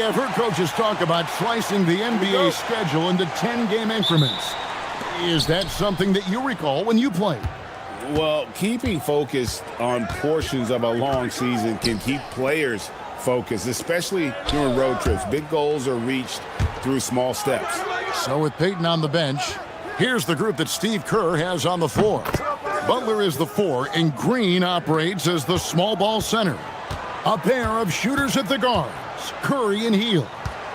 I've heard coaches talk about slicing the NBA schedule into 10-game increments. Is that something that you recall when you played? Well, keeping focused on portions of a long season can keep players focused, especially during road trips. Big goals are reached through small steps. So with Peyton on the bench, here's the group that Steve Kerr has on the floor. Butler is the 4, and Green operates as the small ball center. A pair of shooters at the guards, Curry and Hield.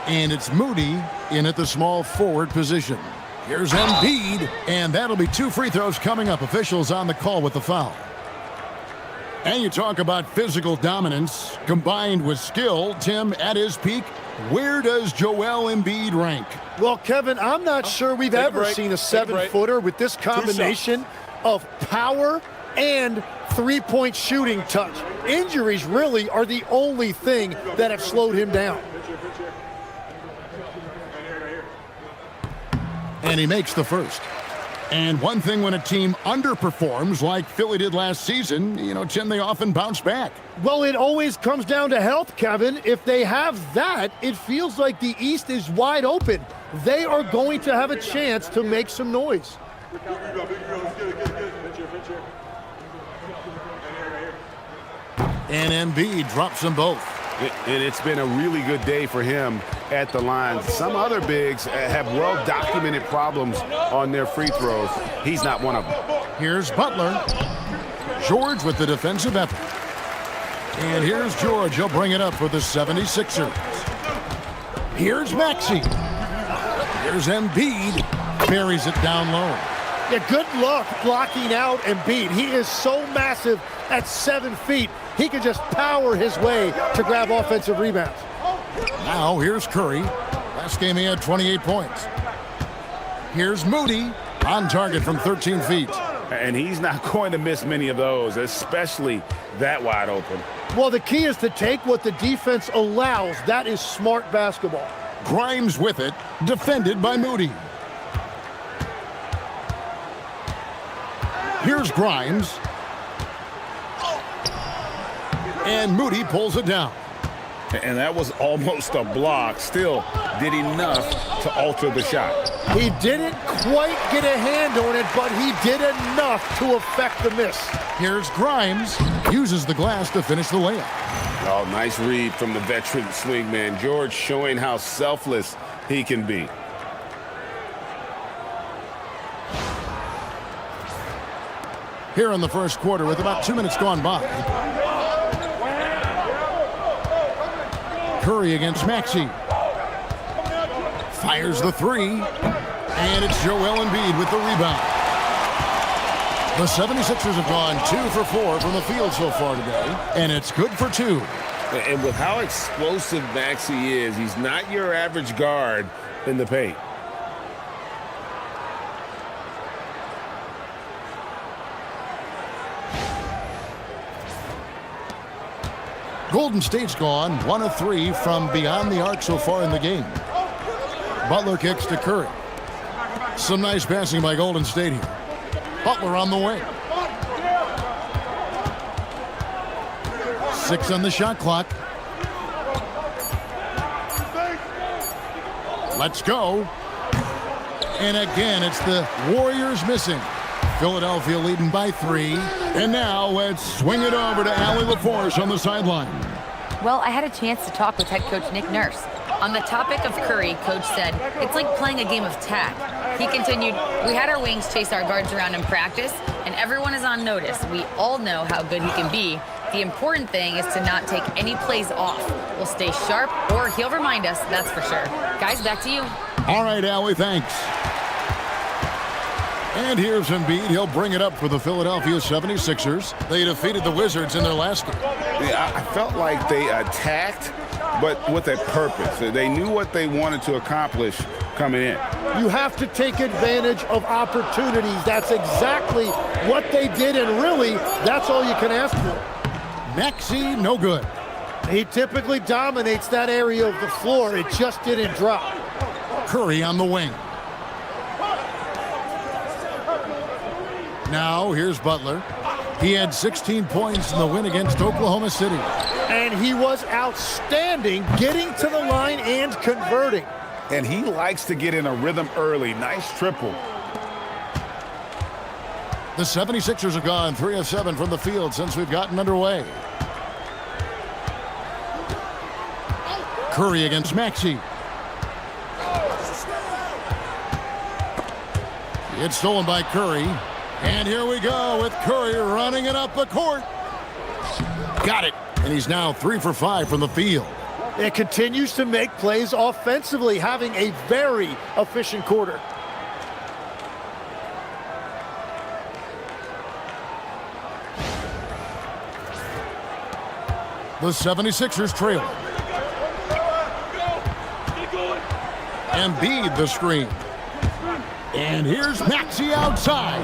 And it's Moody in at the small forward position. Here's Embiid, and that'll be 2 free throws coming up. Officials on the call with the foul. And you talk about physical dominance combined with skill. Tim, at his peak, where does Joel Embiid rank? Well, Kevin, I'm not sure we've ever seen a 7-footer with this combination of power and three-point shooting touch. Injuries really are the only thing that have slowed him down. And he makes the first. And one thing when a team underperforms like Philly did last season, Tim, they often bounce back. Well, it always comes down to health, Kevin. If they have that, it feels like the East is wide open. They are going to have a chance to make some noise. And Embiid drops them both. And it's been a really good day for him at the line. Some other bigs have well-documented problems on their free throws. He's not one of them. Here's Butler. George with the defensive effort. And here's George. He'll bring it up for the 76ers. Here's Maxey. Here's Embiid. Buries it down low. Yeah, good luck blocking out Embiid. He is so massive at 7 feet. He can just power his way to grab offensive rebounds. Now here's Curry. Last game he had 28 points. Here's Moody on target from 13 feet. And he's not going to miss many of those, especially that wide open. Well, the key is to take what the defense allows. That is smart basketball. Grimes with it, defended by Moody. Here's Grimes. And Moody pulls it down. And that was almost a block. Still did enough to alter the shot. He didn't quite get a hand on it, but he did enough to affect the miss. Here's Grimes. Uses the glass to finish the layup. Oh, nice read from the veteran swingman. George showing how selfless he can be. Here in the first quarter with about 2 minutes gone by. Curry against Maxey. Fires the 3. And it's Joel Embiid with the rebound. The 76ers have gone 2 for 4 from the field so far today. And it's good for 2. And with how explosive Maxey is, he's not your average guard in the paint. Golden State's gone 1 of 3 from beyond the arc so far in the game. Butler kicks to Curry. Some nice passing by Golden State here. Butler on the wing. 6 on the shot clock. Let's go. And again, it's the Warriors missing. Philadelphia leading by 3. And now let's swing it over to Allie LaForce on the sideline. Well, I had a chance to talk with head coach Nick Nurse. On the topic of Curry, coach said, it's like playing a game of tag. He continued, we had our wings chase our guards around in practice, and everyone is on notice. We all know how good he can be. The important thing is to not take any plays off. We'll stay sharp, or he'll remind us, that's for sure. Guys, back to you. All right, Allie, thanks. And here's Embiid. He'll bring it up for the Philadelphia 76ers. They defeated the Wizards in their last game. Yeah, I felt like they attacked, but with a purpose. They knew what they wanted to accomplish coming in. You have to take advantage of opportunities. That's exactly what they did, and really, that's all you can ask for. Maxey, no good. He typically dominates that area of the floor. It just didn't drop. Curry on the wing. Now, here's Butler. He had 16 points in the win against Oklahoma City. And he was outstanding getting to the line and converting. And he likes to get in a rhythm early. Nice triple. The 76ers have gone 3 of 7 from the field since we've gotten underway. Curry against Maxey. It's stolen by Curry. And here we go with Curry running it up the court. Got it. And he's now 3 for 5 from the field. It continues to make plays offensively, having a very efficient quarter. The 76ers trail. Embiid the screen. And here's Maxey outside.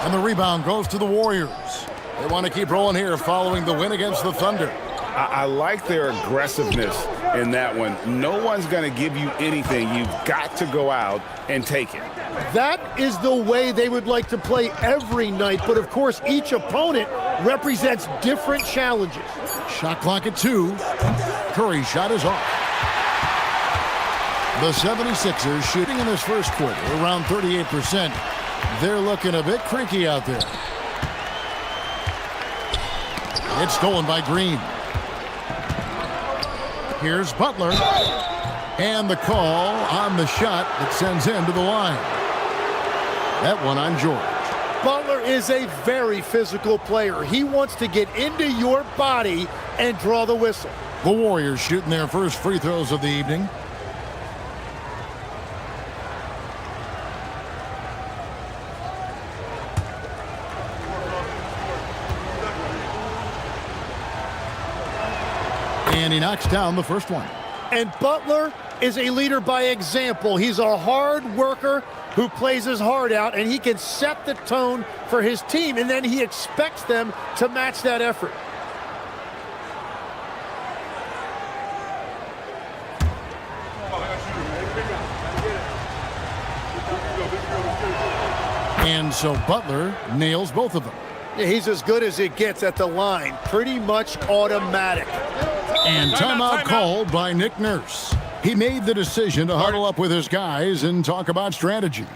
And the rebound goes to the Warriors. They want to keep rolling here following the win against the Thunder. I like their aggressiveness in that one. No one's going to give you anything. You've got to go out and take it. That is the way they would like to play every night, but of course each opponent represents different challenges. Shot clock at 2. Curry's shot is off. The 76ers shooting in this first quarter around 38%. They're looking a bit creaky out there. It's stolen by Green. Here's Butler. And the call on the shot that sends him to the line. That one on George. Butler is a very physical player. He wants to get into your body and draw the whistle. The Warriors shooting their first free throws of the evening. And he knocks down the first one. And Butler is a leader by example. He's a hard worker who plays his heart out, and he can set the tone for his team, and then he expects them to match that effort. And so Butler nails both of them. Yeah, he's as good as it gets at the line. Pretty much automatic. And timeout called by Nick Nurse. He made the decision to huddle up with his guys and talk about strategy.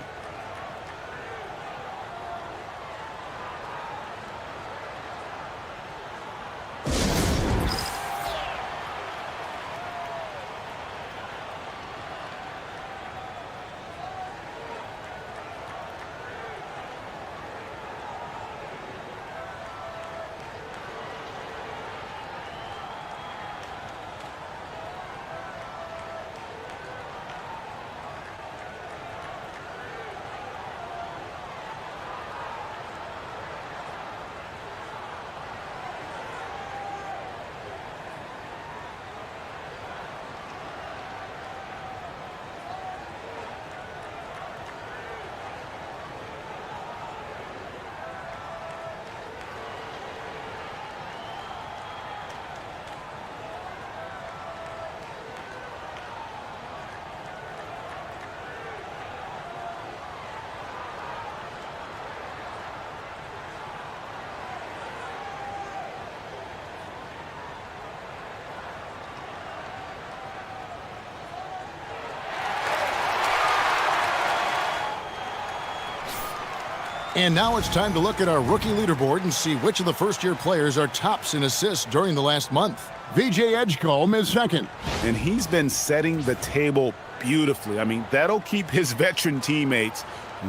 And now it's time to look at our rookie leaderboard and see which of the first-year players are tops in assists during the last month. VJ Edgecombe is second. And he's been setting the table beautifully. I mean, that'll keep his veteran teammates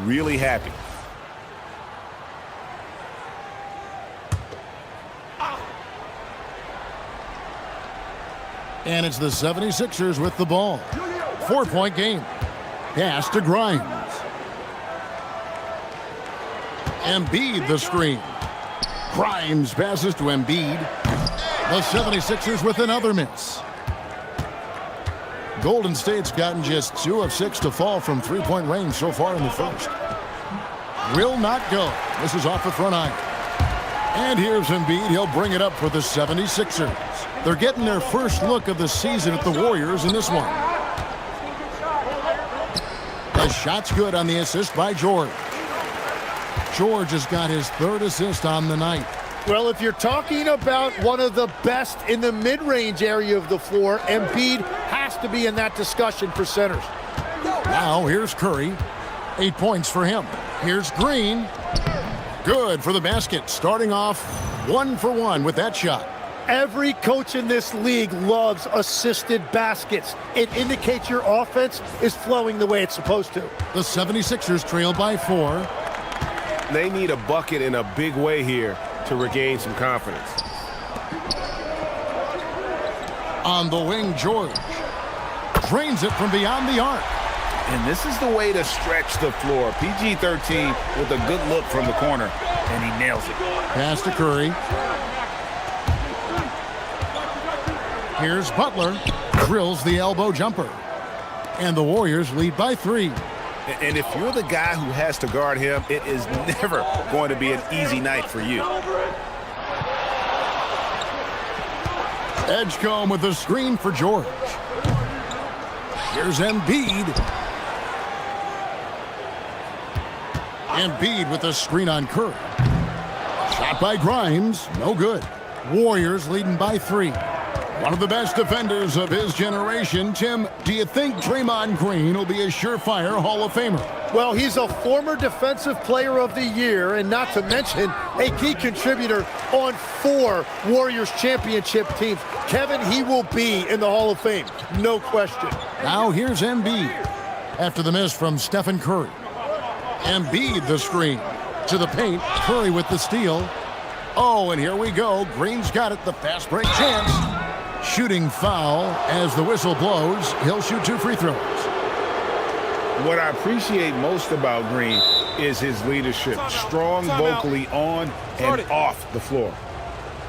really happy. And it's the 76ers with the ball. 4-point game. Pass to Grimes. Embiid the screen. Grimes passes to Embiid. The 76ers with another miss. Golden State's gotten just 2 of 6 to fall from three-point range so far in the first. Will not go. This is off the front iron. And here's Embiid. He'll bring it up for the 76ers. They're getting their first look of the season at the Warriors in this one. The shot's good on the assist by George. George has got his third assist on the night. Well, if you're talking about one of the best in the mid-range area of the floor, Embiid has to be in that discussion for centers. Now here's Curry. 8 points for him. Here's Green. Good for the basket. Starting off 1 for 1 with that shot. Every coach in this league loves assisted baskets. It indicates your offense is flowing the way it's supposed to. The 76ers trail by 4. They need a bucket in a big way here to regain some confidence. On the wing, George drains it from beyond the arc. And this is the way to stretch the floor. PG-13 with a good look from the corner, and he nails it. Pass to Curry. Here's Butler. Drills the elbow jumper. And the Warriors lead by 3. And if you're the guy who has to guard him, it is never going to be an easy night for you. Edgecombe with the screen for George. Here's Embiid. Embiid with the screen on Curry. Shot by Grimes. No good. Warriors leading by 3. One of the best defenders of his generation. Tim, do you think Draymond Green will be a surefire Hall of Famer? Well, he's a former Defensive Player of the Year, and not to mention a key contributor on 4 Warriors championship teams. Kevin, he will be in the Hall of Fame, no question. Now here's Embiid after the miss from Stephen Curry. Embiid the screen to the paint. Curry with the steal. Oh, and here we go. Green's got it. The fast break chance. Shooting foul as the whistle blows. He'll shoot 2 free throws. What I appreciate most about Green is his leadership. Strong vocally on and off the floor.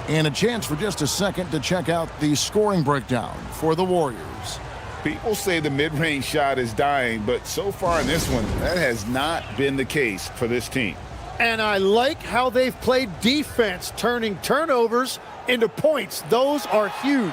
And a chance for just a second to check out the scoring breakdown for the Warriors. People say the mid-range shot is dying, but so far in this one, that has not been the case for this team. And I like how they've played defense, turning turnovers into points. Those are huge.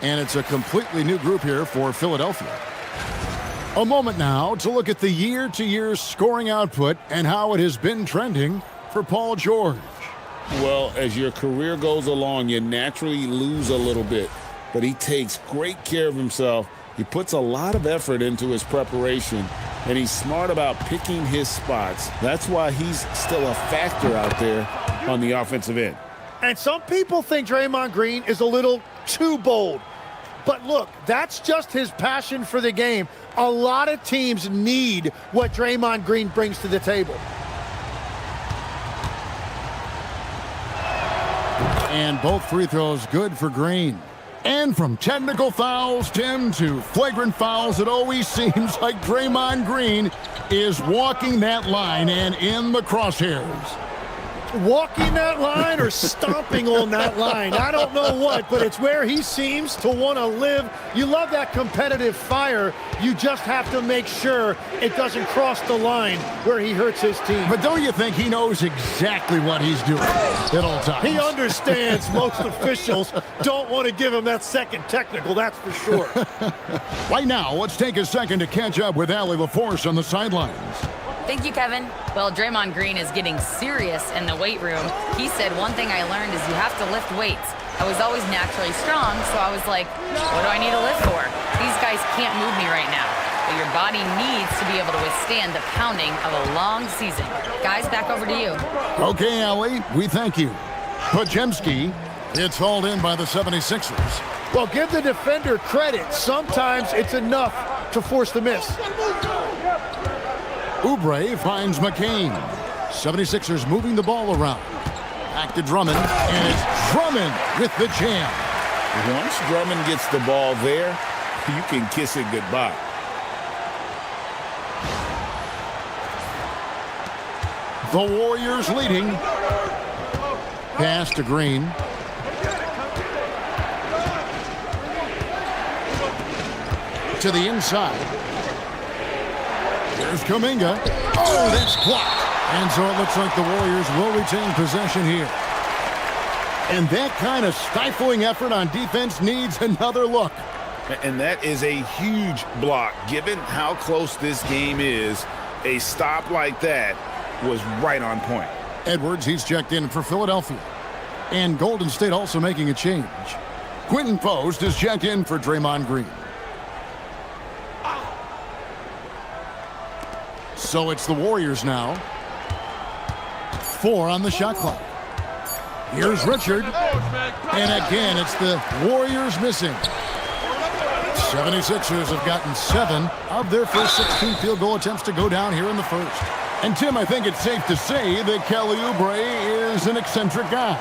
And it's a completely new group here for Philadelphia. A moment now to look at the year-to-year scoring output and how it has been trending for Paul George. Well, as your career goes along, you naturally lose a little bit, but he takes great care of himself. He puts a lot of effort into his preparation, and he's smart about picking his spots. That's why he's still a factor out there on the offensive end. And some people think Draymond Green is a little too bold. But look, that's just his passion for the game. A lot of teams need what Draymond Green brings to the table. And both free throws good for Green. And from technical fouls, Tim, to flagrant fouls, it always seems like Draymond Green is walking that line and in the crosshairs. Walking that line or stomping on that line. I don't know what, but it's where he seems to want to live. You love that competitive fire. You just have to make sure it doesn't cross the line where he hurts his team. But don't you think he knows exactly what he's doing at all times? He understands most officials don't want to give him that second technical, that's for sure. Right now, let's take a second to catch up with Allie LaForce on the sidelines. Thank you, Kevin. Well, Draymond Green is getting serious in the weight room. He said, one thing I learned is you have to lift weights. I was always naturally strong, so I was like, what do I need to lift for? These guys can't move me right now. But your body needs to be able to withstand the pounding of a long season. Guys, back over to you. Okay, Allie, we thank you. Podziemski It's hauled in by the 76ers. Well, give the defender credit. Sometimes it's enough to force the miss. Oubre finds McCain. 76ers moving the ball around. Back to Drummond, and it's Drummond with the jam. Once Drummond gets the ball there, you can kiss it goodbye. The Warriors leading. Pass to Green. To the inside. Here's Kuminga. Oh, that's blocked. And so it looks like the Warriors will retain possession here. And that kind of stifling effort on defense needs another look. And that is a huge block. Given how close this game is, a stop like that was right on point. Edwards, he's checked in for Philadelphia. And Golden State also making a change. Quentin Post is checked in for Draymond Green. So it's the Warriors now. 4 on the shot clock. Here's Richard. And again, it's the Warriors missing. 76ers have gotten 7 of their first 16 field goal attempts to go down here in the first. And Tim, I think it's safe to say that Kelly Oubre is an eccentric guy.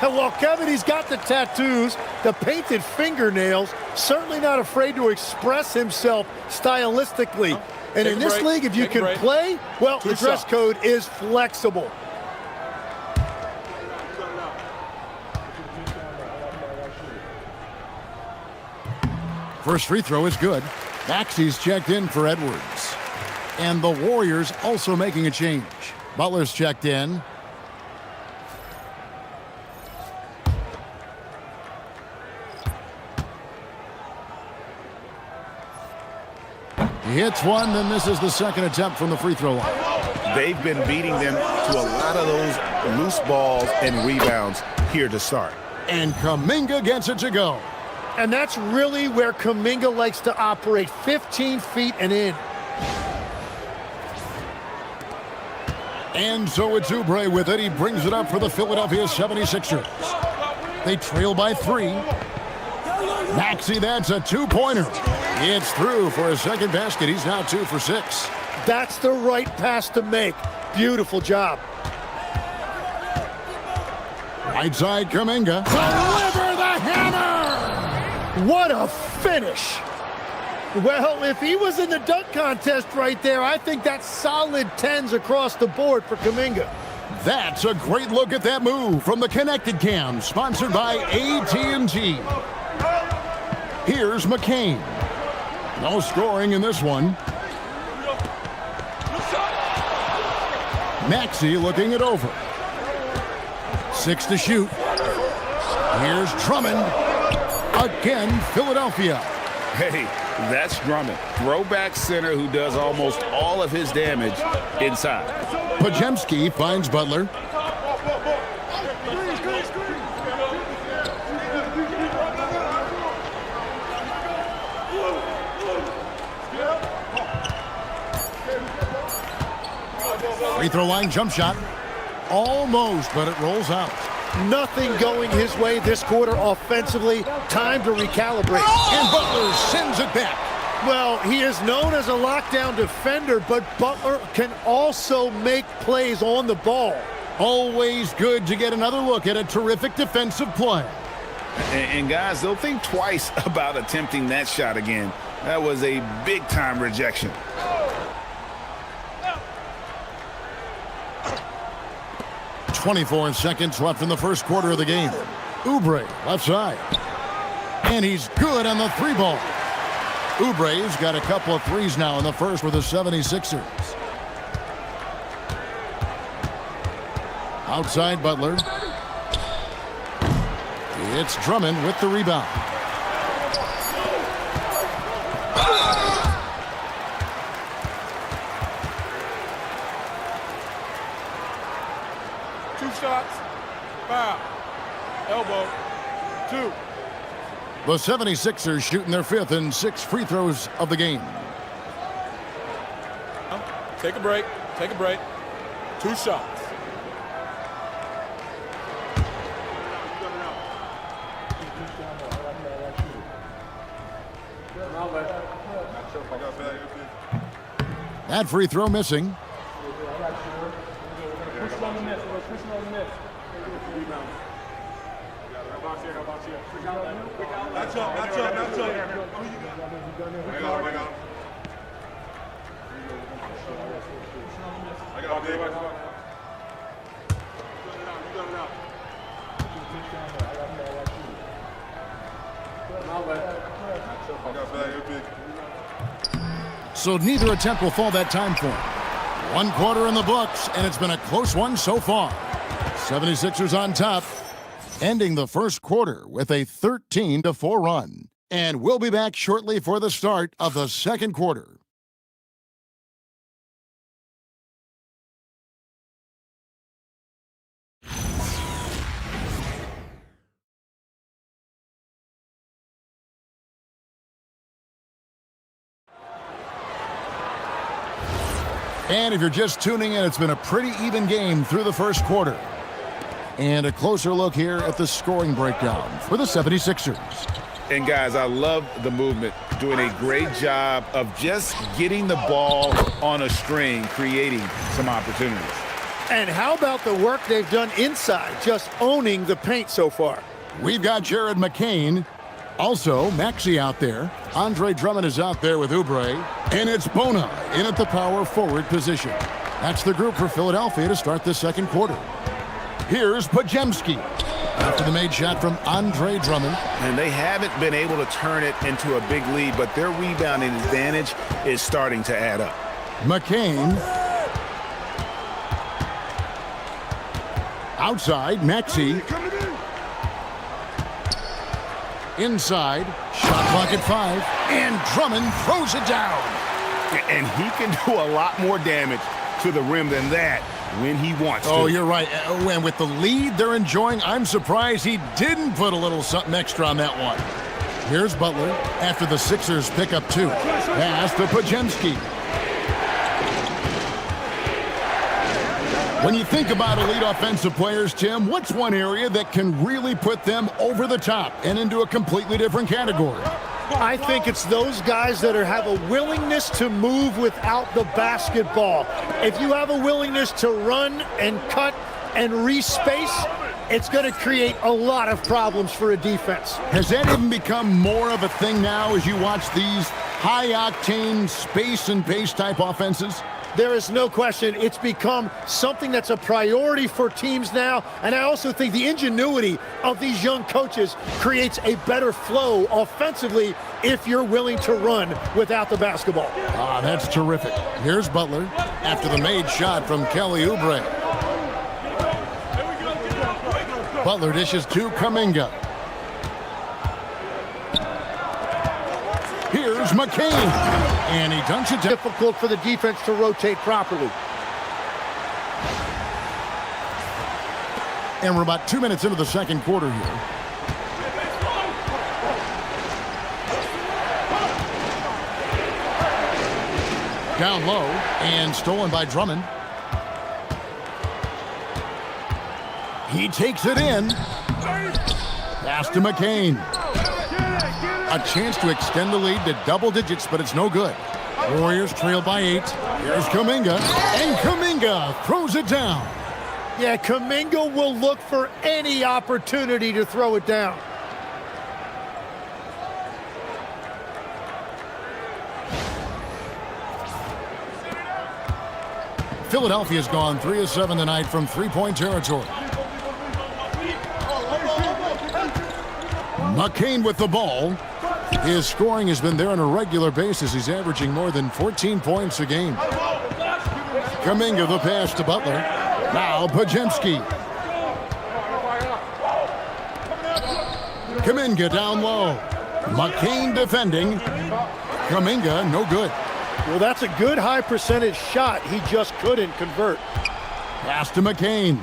Well, Kevin, he's got the tattoos, the painted fingernails, certainly not afraid to express himself stylistically. And in this league, if you can play, well, the dress code is flexible. First free throw is good. Maxey's checked in for Edwards. And the Warriors also making a change. Butler's checked in. He hits one, then misses the second attempt from the free throw line. They've been beating them to a lot of those loose balls and rebounds here to start. And Kuminga gets it to go. And that's really where Kuminga likes to operate, 15 feet and in. And so it's Oubre with it. He brings it up for the Philadelphia 76ers. They trail by 3. Maxey, that's a 2-pointer. It's through for a second basket. He's now 2 for 6. That's the right pass to make. Beautiful job. Right side, Kuminga. Deliver the hammer! What a finish. Well, if he was in the dunk contest right there, I think that's solid 10s across the board for Kuminga. That's a great look at that move from the Connected Cam, sponsored by AT&T. Here's McCain. No scoring in this one. Maxey looking it over. 6 to shoot. Here's Drummond. Again, Philadelphia. Hey, that's Drummond. Throwback center who does almost all of his damage inside. Podziemski finds Butler. Free throw line jump shot. Almost, but it rolls out. Nothing going his way this quarter offensively. Time to recalibrate. And Butler sends it back. Well, he is known as a lockdown defender, but Butler can also make plays on the ball. Always good to get another look at a terrific defensive play. And guys, they'll think twice about attempting that shot again. That was a big-time rejection. .24 seconds left in the first quarter of the game. Oubre, left side. And he's good on the 3-ball. Oubre's got a couple of threes now in the first with the 76ers. Outside Butler. It's Drummond with the rebound. Shots, foul, elbow, 2. The 76ers shooting their 5th and 6 free throws of the game. Take a break, 2 shots. That free throw missing. That's up. I got it. So neither attempt will fall that time for him. 1 quarter in the books, and it's been a close one so far. 76ers on top, ending the first quarter with a 13-4 run. And we'll be back shortly for the start of the second quarter. And if you're just tuning in, it's been a pretty even game through the first quarter. And a closer look here at the scoring breakdown for the 76ers. And guys, I love the movement, doing a great job of just getting the ball on a string, creating some opportunities. And how about the work they've done inside, just owning the paint so far? We've got Jared McCain. Also, Maxey out there. Andre Drummond is out there with Oubre. And it's Bona in at the power forward position. That's the group for Philadelphia to start the second quarter. Here's Pajemski after the made shot from Andre Drummond. And they haven't been able to turn it into a big lead, but their rebounding advantage is starting to add up. McCain. Outside, Maxey. Inside, shot clock at 5, and Drummond throws it down. And he can do a lot more damage to the rim than that when he wants to. Oh, you're right. And with the lead they're enjoying, I'm surprised he didn't put a little something extra on that one. Here's Butler after the Sixers pick up 2. Pass to Pajemski. When you think about elite offensive players, Tim, what's one area that can really put them over the top and into a completely different category? I think it's those guys that have a willingness to move without the basketball. If you have a willingness to run and cut and respace, it's going to create a lot of problems for a defense. Has that even become more of a thing now as you watch these high-octane space and pace type offenses? There is no question it's become something that's a priority for teams now, and I also think the ingenuity of these young coaches creates a better flow offensively if you're willing to run without the basketball. Ah, that's terrific. Here's Butler after the made shot from Kelly Oubre. Butler dishes to Kuminga. Here's McCain, and he dunks it down. Difficult for the defense to rotate properly. And we're about 2 minutes into the second quarter here. Down low, and stolen by Drummond. He takes it in. Pass to McCain. A chance to extend the lead to double digits, but it's no good. Warriors trail by 8. Here's Kuminga, and Kuminga throws it down. Yeah, Kuminga will look for any opportunity to throw it down. Philadelphia's gone 3 of 7 tonight from three-point territory. McCain with the ball. His scoring has been there on a regular basis. He's averaging more than 14 points a game. Kuminga the pass to Butler. Now Pajemski. Kuminga down low. McCain defending. Kuminga no good. Well, that's a good high percentage shot. He just couldn't convert. Pass to McCain.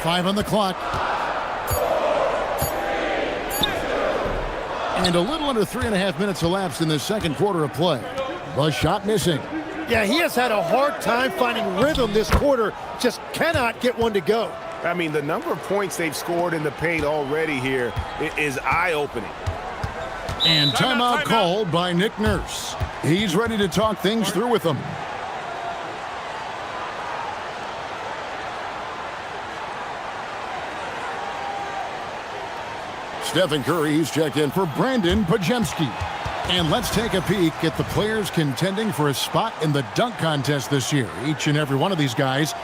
Five on the clock. And a little under 3.5 minutes elapsed in the second quarter of play. The shot missing. Yeah, he has had a hard time finding rhythm this quarter. Just cannot get one to go. I mean, the number of points they've scored in the paint already here is eye-opening. And timeout called by Nick Nurse. He's ready to talk things through with them. Stephen Curry, he's checked in for Brandon Pajemski. And let's take a peek at the players contending for a spot in the dunk contest this year. Each and every one of these guys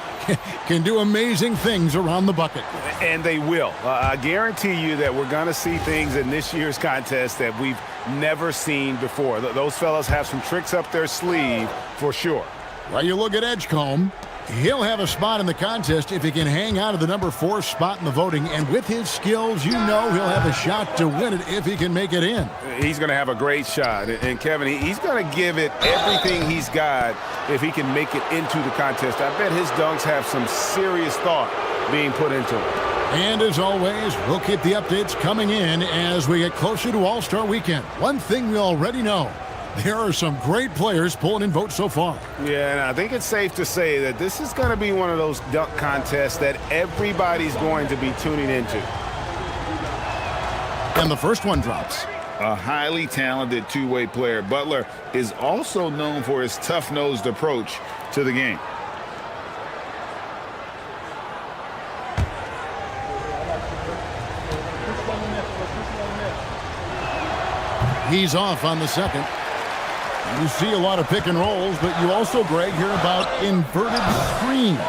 can do amazing things around the bucket. And they will. I guarantee you that we're going to see things in this year's contest that we've never seen before. Those fellas have some tricks up their sleeve for sure. While you look at Edgecombe, he'll have a spot in the contest if he can hang out of the number 4 spot in the voting. And with his skills, you know he'll have a shot to win it if he can make it in. He's going to have a great shot. And Kevin, he's going to give it everything he's got if he can make it into the contest. I bet his dunks have some serious thought being put into it. And as always, we'll keep the updates coming in as we get closer to All-Star Weekend. One thing we already know, there are some great players pulling in votes so far. Yeah, and I think it's safe to say that this is going to be one of those dunk contests that everybody's going to be tuning into. And the first one drops. A highly talented two-way player, Butler is also known for his tough-nosed approach to the game. He's off on the second. You see a lot of pick and rolls, but you also, Greg, hear about inverted screens.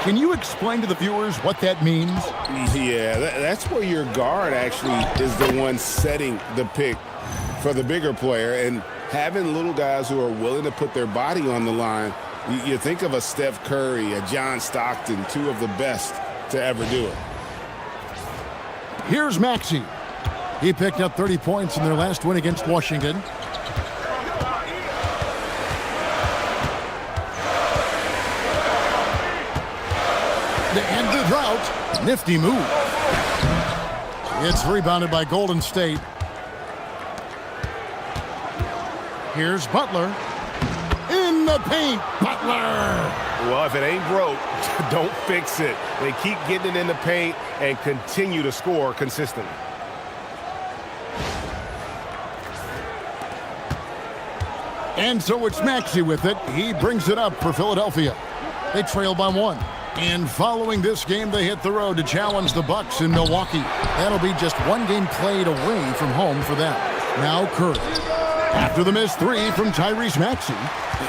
Can you explain to the viewers what that means? Yeah, that's where your guard actually is the one setting the pick for the bigger player, and having little guys who are willing to put their body on the line. You think of a Steph Curry, a John Stockton, two of the best to ever do it. Here's Maxey. He picked up 30 points in their last win against Washington. To end the drought, nifty move. It's rebounded by Golden State. Here's Butler. In the paint, Butler. Well, if it ain't broke, don't fix it. They keep getting it in the paint and continue to score consistently. And so it's Maxey with it. He brings it up for Philadelphia. They trail by 1. And following this game, they hit the road to challenge the Bucks in Milwaukee. That'll be just one game played away from home for them. Now Curry. After the missed 3 from Tyrese Maxey.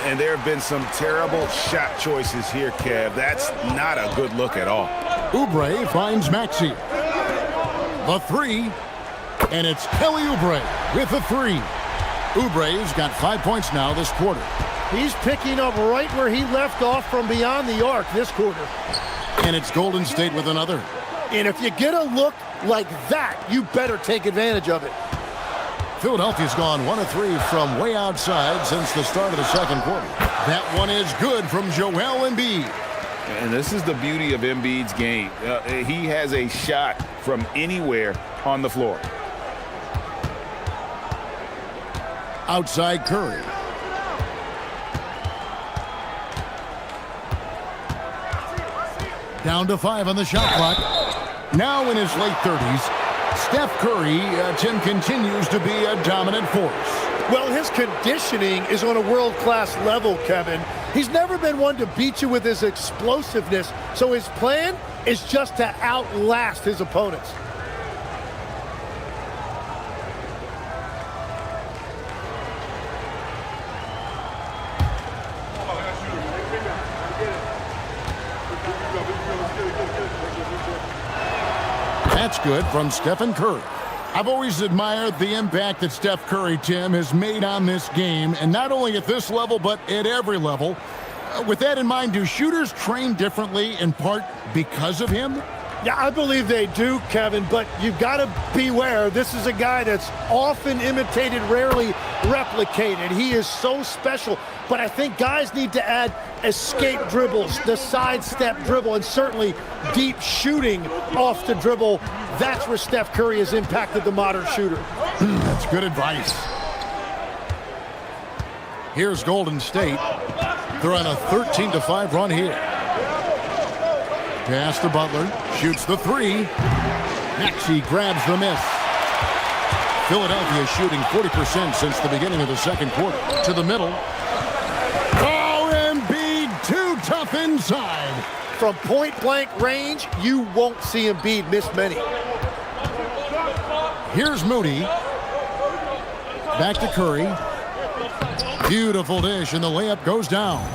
And there have been some terrible shot choices here, Kev. That's not a good look at all. Oubre finds Maxey. The 3. And it's Kelly Oubre with the 3. Oubre's got 5 points now this quarter. He's picking up right where he left off from beyond the arc this quarter. And it's Golden State with another. And if you get a look like that, you better take advantage of it. Philadelphia's gone 1 of 3 from way outside since the start of the second quarter. That one is good from Joel Embiid. And this is the beauty of Embiid's game. He has a shot from anywhere on the floor. Outside Curry. Down to 5 on the shot clock. Now in his late 30s, Steph Curry, Tim, continues to be a dominant force. Well, his conditioning is on a world-class level, Kevin. He's never been one to beat you with his explosiveness, so his plan is just to outlast his opponents. That's good from Stephen Curry. I've always admired the impact that Steph Curry, Tim, has made on this game, and not only at this level, but at every level. With that in mind, do shooters train differently in part because of him? Yeah, I believe they do, Kevin, but you've got to beware. This is a guy that's often imitated, rarely replicated. He is so special, but I think guys need to add escape dribbles, the sidestep dribble, and certainly deep shooting off the dribble. That's where Steph Curry has impacted the modern shooter. That's good advice. Here's Golden State. They're on a 13-5 run here. Pass to Butler. Shoots the three. Maxey grabs the miss. Philadelphia shooting 40% since the beginning of the second quarter. To the middle. Oh, Embiid, too tough inside. From point-blank range, you won't see Embiid miss many. Here's Moody. Back to Curry. Beautiful dish, and the layup goes down.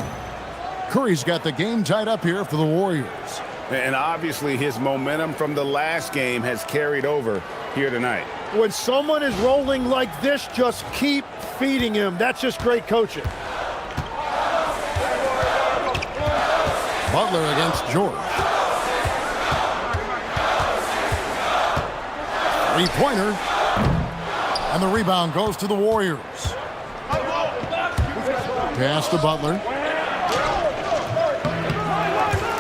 Curry's got the game tied up here for the Warriors. And obviously his momentum from the last game has carried over here tonight. When someone is rolling like this, just keep feeding him. That's just great coaching. Butler against George. Three-pointer. And the rebound goes to the Warriors. Pass to Butler.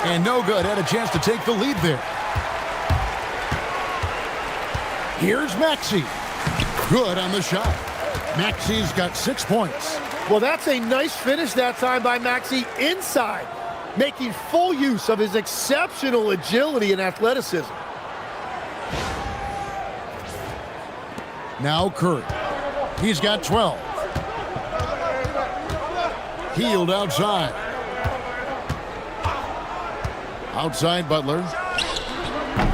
And no good. Had a chance to take the lead there. Here's Maxey. Good on the shot. Maxey's got 6 points. Well, that's a nice finish that time by Maxey inside, making full use of his exceptional agility and athleticism. Now Curry. He's got 12. Healed outside. Outside Butler.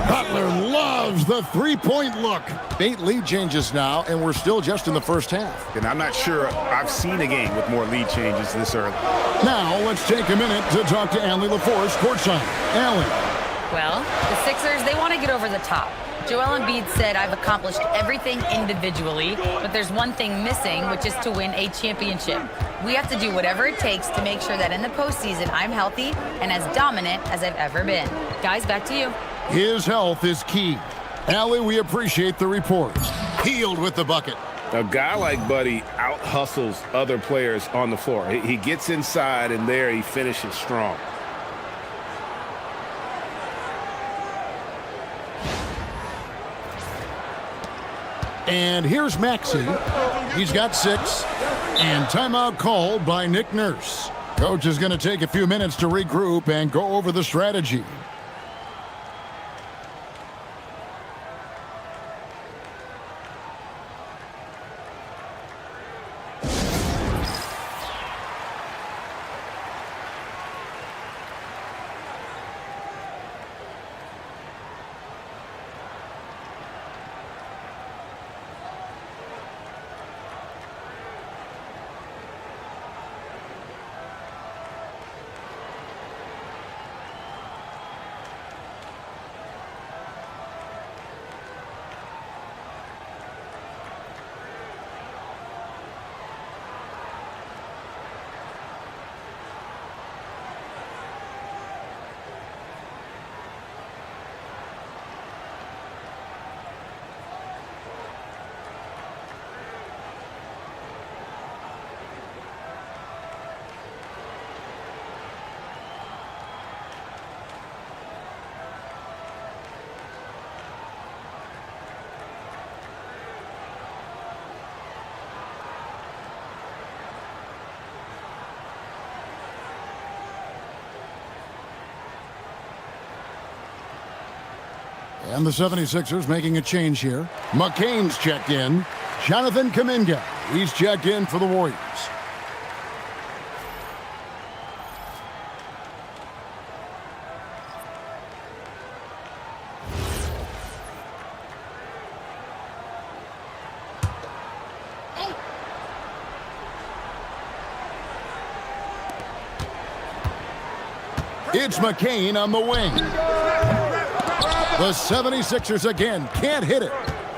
Butler loves the three-point look. 8 lead changes now, and we're still just in the first half. And I'm not sure I've seen a game with more lead changes this early. Now let's take a minute to talk to Allie LaForce courtside. Allie. Well, the Sixers, they want to get over the top. Joel Embiid said, I've accomplished everything individually, but there's one thing missing, which is to win a championship. We have to do whatever it takes to make sure that in the postseason, I'm healthy and as dominant as I've ever been. Guys, back to you. His health is key. Allie, we appreciate the report. Healed with the bucket. A guy like Buddy out-hustles other players on the floor. He gets inside, and there he finishes strong. And here's Maxey. He's got 6. And timeout called by Nick Nurse. Coach is going to take a few minutes to regroup and go over the strategy. And the 76ers making a change here. McCain's checked in. Jonathan Kuminga, he's checked in for the Warriors. It's McCain on the wing. The 76ers again can't hit it.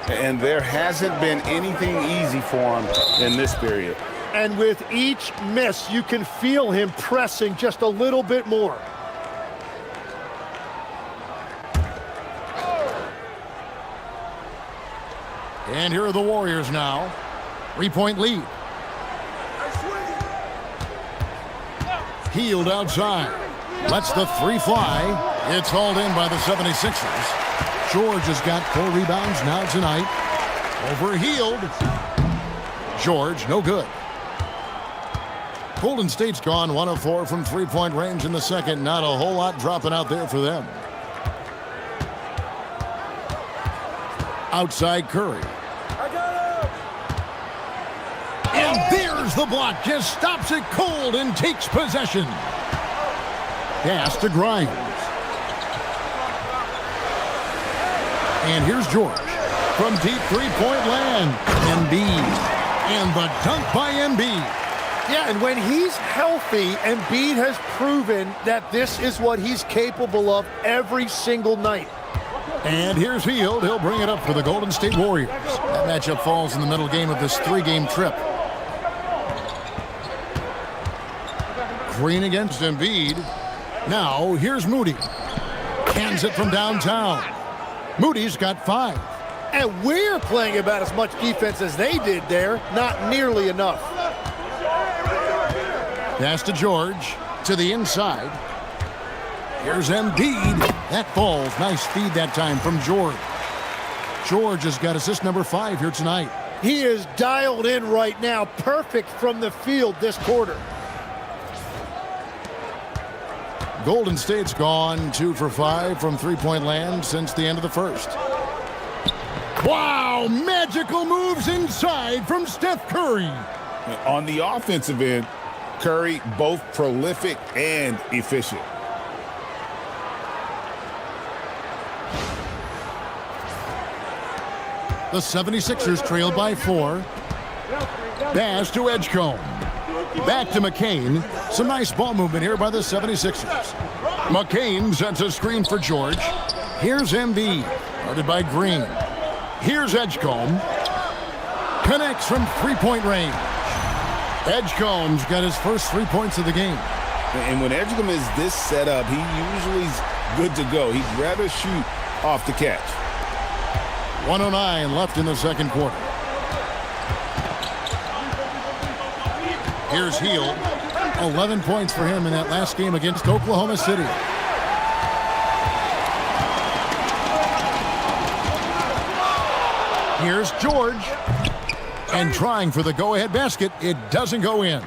And there hasn't been anything easy for him in this period. And with each miss, you can feel him pressing just a little bit more. And here are the Warriors now. 3-point lead. Healed outside. Lets the three fly. It's hauled in by the 76ers. George has got 4 rebounds now tonight. Overhealed. George, no good. Golden State's gone 1 of 4 from three-point range in the second. Not a whole lot dropping out there for them. Outside Curry. And there's the block. Just stops it cold and takes possession. Pass to Grimes. And here's George from deep three-point land. Embiid. And the dunk by Embiid. Yeah, and when he's healthy, Embiid has proven that this is what he's capable of every single night. And here's Hield. He'll bring it up for the Golden State Warriors. That matchup falls in the middle game of this 3-game trip. Green against Embiid. Now, here's Moody. Cans it from downtown. Moody's got 5. And we're playing about as much defense as they did there. Not nearly enough. Pass to George. To the inside. Here's Embiid. That falls. Nice feed that time from George. George has got assist number 5 here tonight. He is dialed in right now. Perfect from the field this quarter. Golden State's gone 2 for 5 from three-point land since the end of the first. Wow, magical moves inside from Steph Curry. On the offensive end, Curry both prolific and efficient. The 76ers trail by 4. Pass to Edgecombe. Back to McCain. Some nice ball movement here by the 76ers. McCain sets a screen for George. Here's Embiid. Guarded by Green. Here's Edgecombe. Connects from three-point range. Edgecombe's got his first 3 points of the game. And when Edgecombe is this set up, he usually's good to go. He'd rather shoot off the catch. 1:09 left in the second quarter. Here's Hield. 11 points for him in that last game against Oklahoma City. Here's George. And trying for the go-ahead basket. It doesn't go in.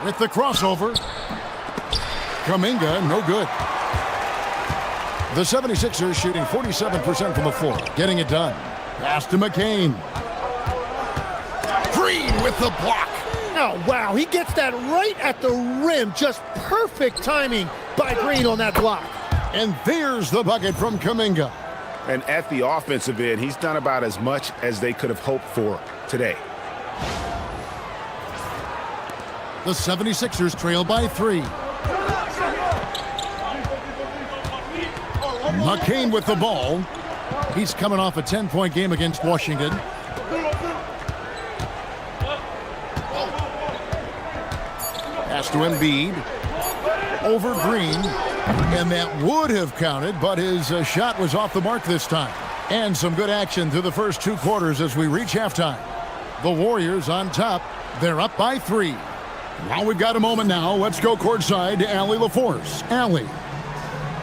With the crossover. Kuminga, no good. The 76ers shooting 47% from the floor. Getting it done. Pass to McCain. Green with the block. Oh, wow. He gets that right at the rim. Just perfect timing by Green on that block. And there's the bucket from Kuminga. And at the offensive end, he's done about as much as they could have hoped for today. The 76ers trail by 3. McCain with the ball. He's coming off a 10-point game against Washington. Pass to Embiid. Over Green. And that would have counted, but his shot was off the mark this time. And some good action through the first 2 quarters as we reach halftime. The Warriors on top. They're up by 3. Now we've got a moment now. Let's go courtside to Allie LaForce. Allie.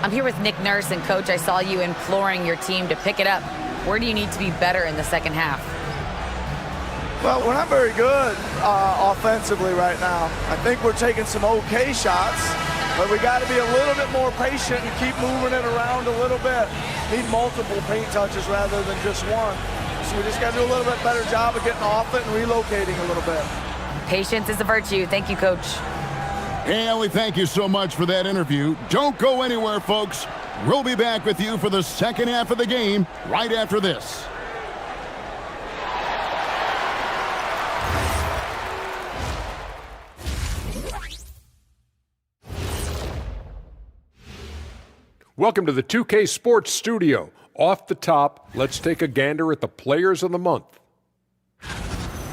I'm here with Nick Nurse, and Coach, I saw you imploring your team to pick it up. Where do you need to be better in the second half? Well, we're not very good offensively right now. I think we're taking some okay shots, but we got to be a little bit more patient and keep moving it around a little bit. Need multiple paint touches rather than just one. So we just got to do a little bit better job of getting off it and relocating a little bit. Patience is a virtue. Thank you, Coach. Hey, Allie, thank you so much for that interview. Don't go anywhere, folks. We'll be back with you for the second half of the game right after this. Welcome to the 2K Sports Studio. Off the top, let's take a gander at the Players of the Month.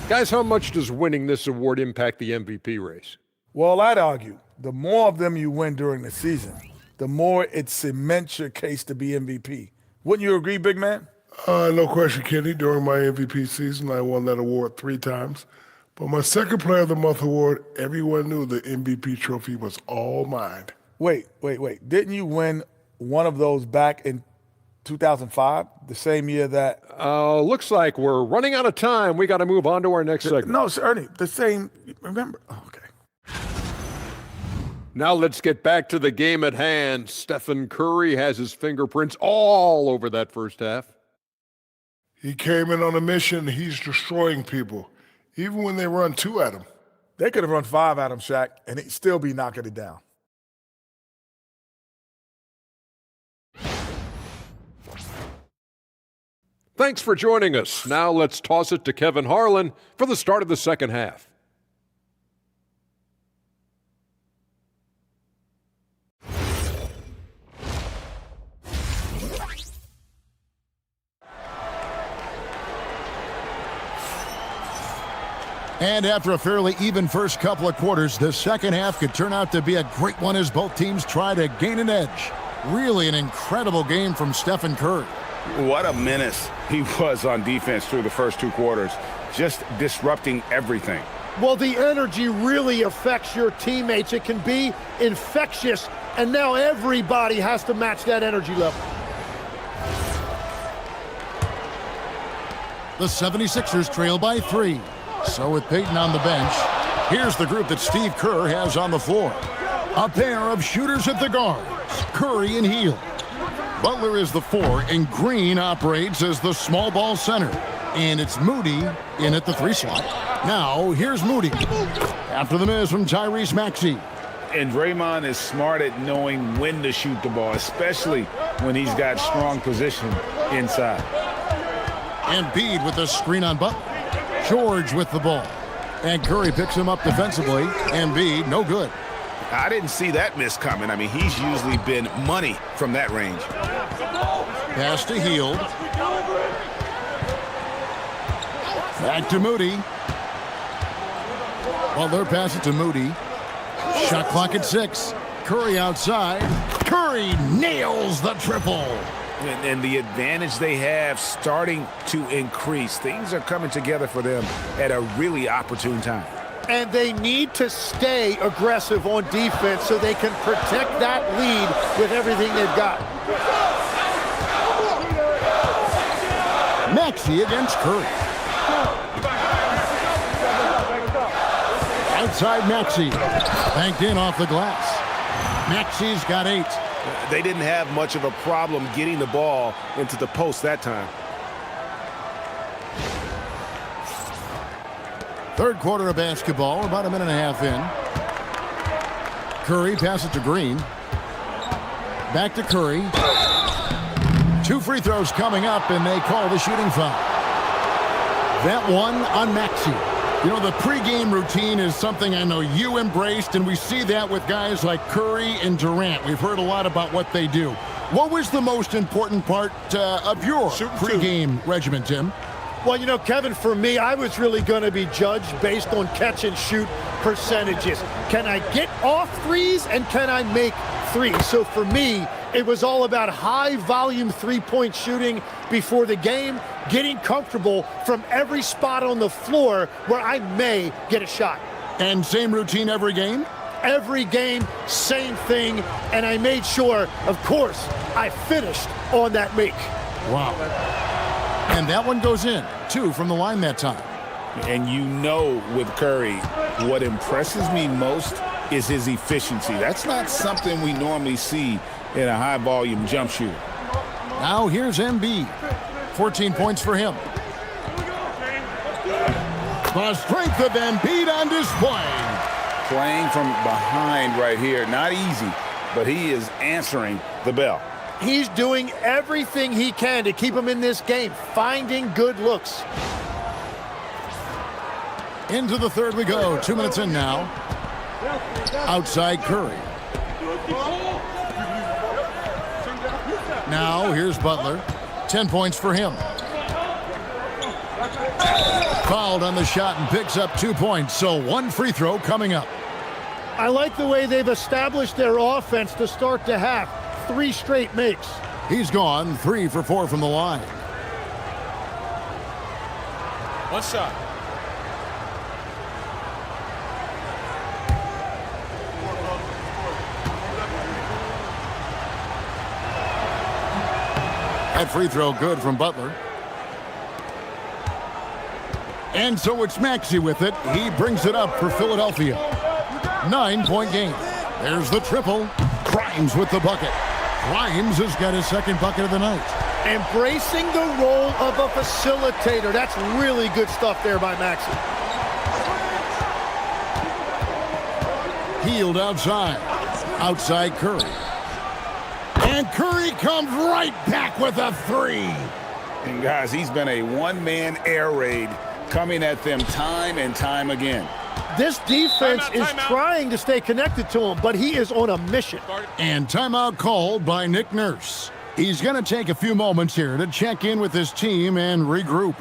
Guys, how much does winning this award impact the MVP race? Well, I'd argue the more of them you win during the season, the more it cements your case to be MVP. Wouldn't you agree, big man? No question, Kenny. During my MVP season, I won that award 3 times. But my second Player of the Month award, everyone knew the MVP trophy was all mine. Wait. Didn't you win one of those back in 2005, the same year that. Looks like we're running out of time. We got to move on to our next segment. No, sir, Ernie, the same. Remember? Oh, okay. Now let's get back to the game at hand. Stephen Curry has his fingerprints all over that first half. He came in on a mission. He's destroying people, even when they run 2 at him. They could have run 5 at him, Shaq, and he'd still be knocking it down. Thanks for joining us. Now let's toss it to Kevin Harlan for the start of the second half. And after a fairly even first couple of quarters, the second half could turn out to be a great one as both teams try to gain an edge. Really an incredible game from Stephen Curry. What a menace he was on defense through the first 2 quarters, just disrupting everything. Well, the energy really affects your teammates. It can be infectious, and now everybody has to match that energy level. The 76ers trail by 3. So with Peyton on the bench, here's the group that Steve Kerr has on the floor. A pair of shooters at the guards, Curry and Hield. Butler is the 4, and Green operates as the small ball center. And it's Moody in at the 3 slot. Now, here's Moody. After the miss from Tyrese Maxey. And Draymond is smart at knowing when to shoot the ball, especially when he's got strong position inside. Embiid with the screen on Butler. George with the ball. And Curry picks him up defensively. Embiid, no good. I didn't see that miss coming. I mean, he's usually been money from that range. Pass to Hield. Back to Moody. Butler pass it to Moody. Shot clock at 6. Curry outside. Curry nails the triple. And the advantage they have starting to increase. Things are coming together for them at a really opportune time. And they need to stay aggressive on defense so they can protect that lead with everything they've got. Maxey against Curry. Outside Maxey. Banked in off the glass. Maxey's got 8. They didn't have much of a problem getting the ball into the post that time. Third quarter of basketball, about a minute and a half in. Curry passes it to Green. Back to Curry. 2 free throws coming up, and they call the shooting foul. That one on Maxey. You know, the pregame routine is something I know you embraced, and we see that with guys like Curry and Durant. We've heard a lot about what they do. What was the most important part of your pregame regimen, Tim? Well, you know, Kevin, for me, I was really going to be judged based on catch-and-shoot percentages. Can I get off threes, and can I make threes? So for me, it was all about high-volume three-point shooting before the game, getting comfortable from every spot on the floor where I may get a shot. And same routine every game? Every game, same thing, and I made sure, of course, I finished on that make. Wow. And that one goes in, 2 from the line that time. And you know with Curry, what impresses me most is his efficiency. That's not something we normally see in a high-volume jump shooter. Now here's Embiid. 14 points for him. The strength of Embiid on display. Playing from behind right here, not easy, but he is answering the bell. He's doing everything he can to keep him in this game, finding good looks. Into the third we go. 2 minutes in now. Outside Curry. Now here's Butler. 10 points for him. Fouled on the shot and picks up 2 points. So 1 free throw coming up. I like the way they've established their offense to start the half. 3 straight makes. He's gone 3 for 4 from the line. 1 shot. That free throw good from Butler. And so it's Maxey with it. He brings it up for Philadelphia. 9-point game. There's the triple. Grimes with the bucket. Grimes has got his second bucket of the night. Embracing the role of a facilitator. That's really good stuff there by Maxey. Healed outside. Outside Curry. And Curry comes right back with a three. And guys, he's been a one-man air raid coming at them time and time again. This defense is trying to stay connected to him, but he is on a mission. And timeout called by Nick Nurse. He's going to take a few moments here to check in with his team and regroup.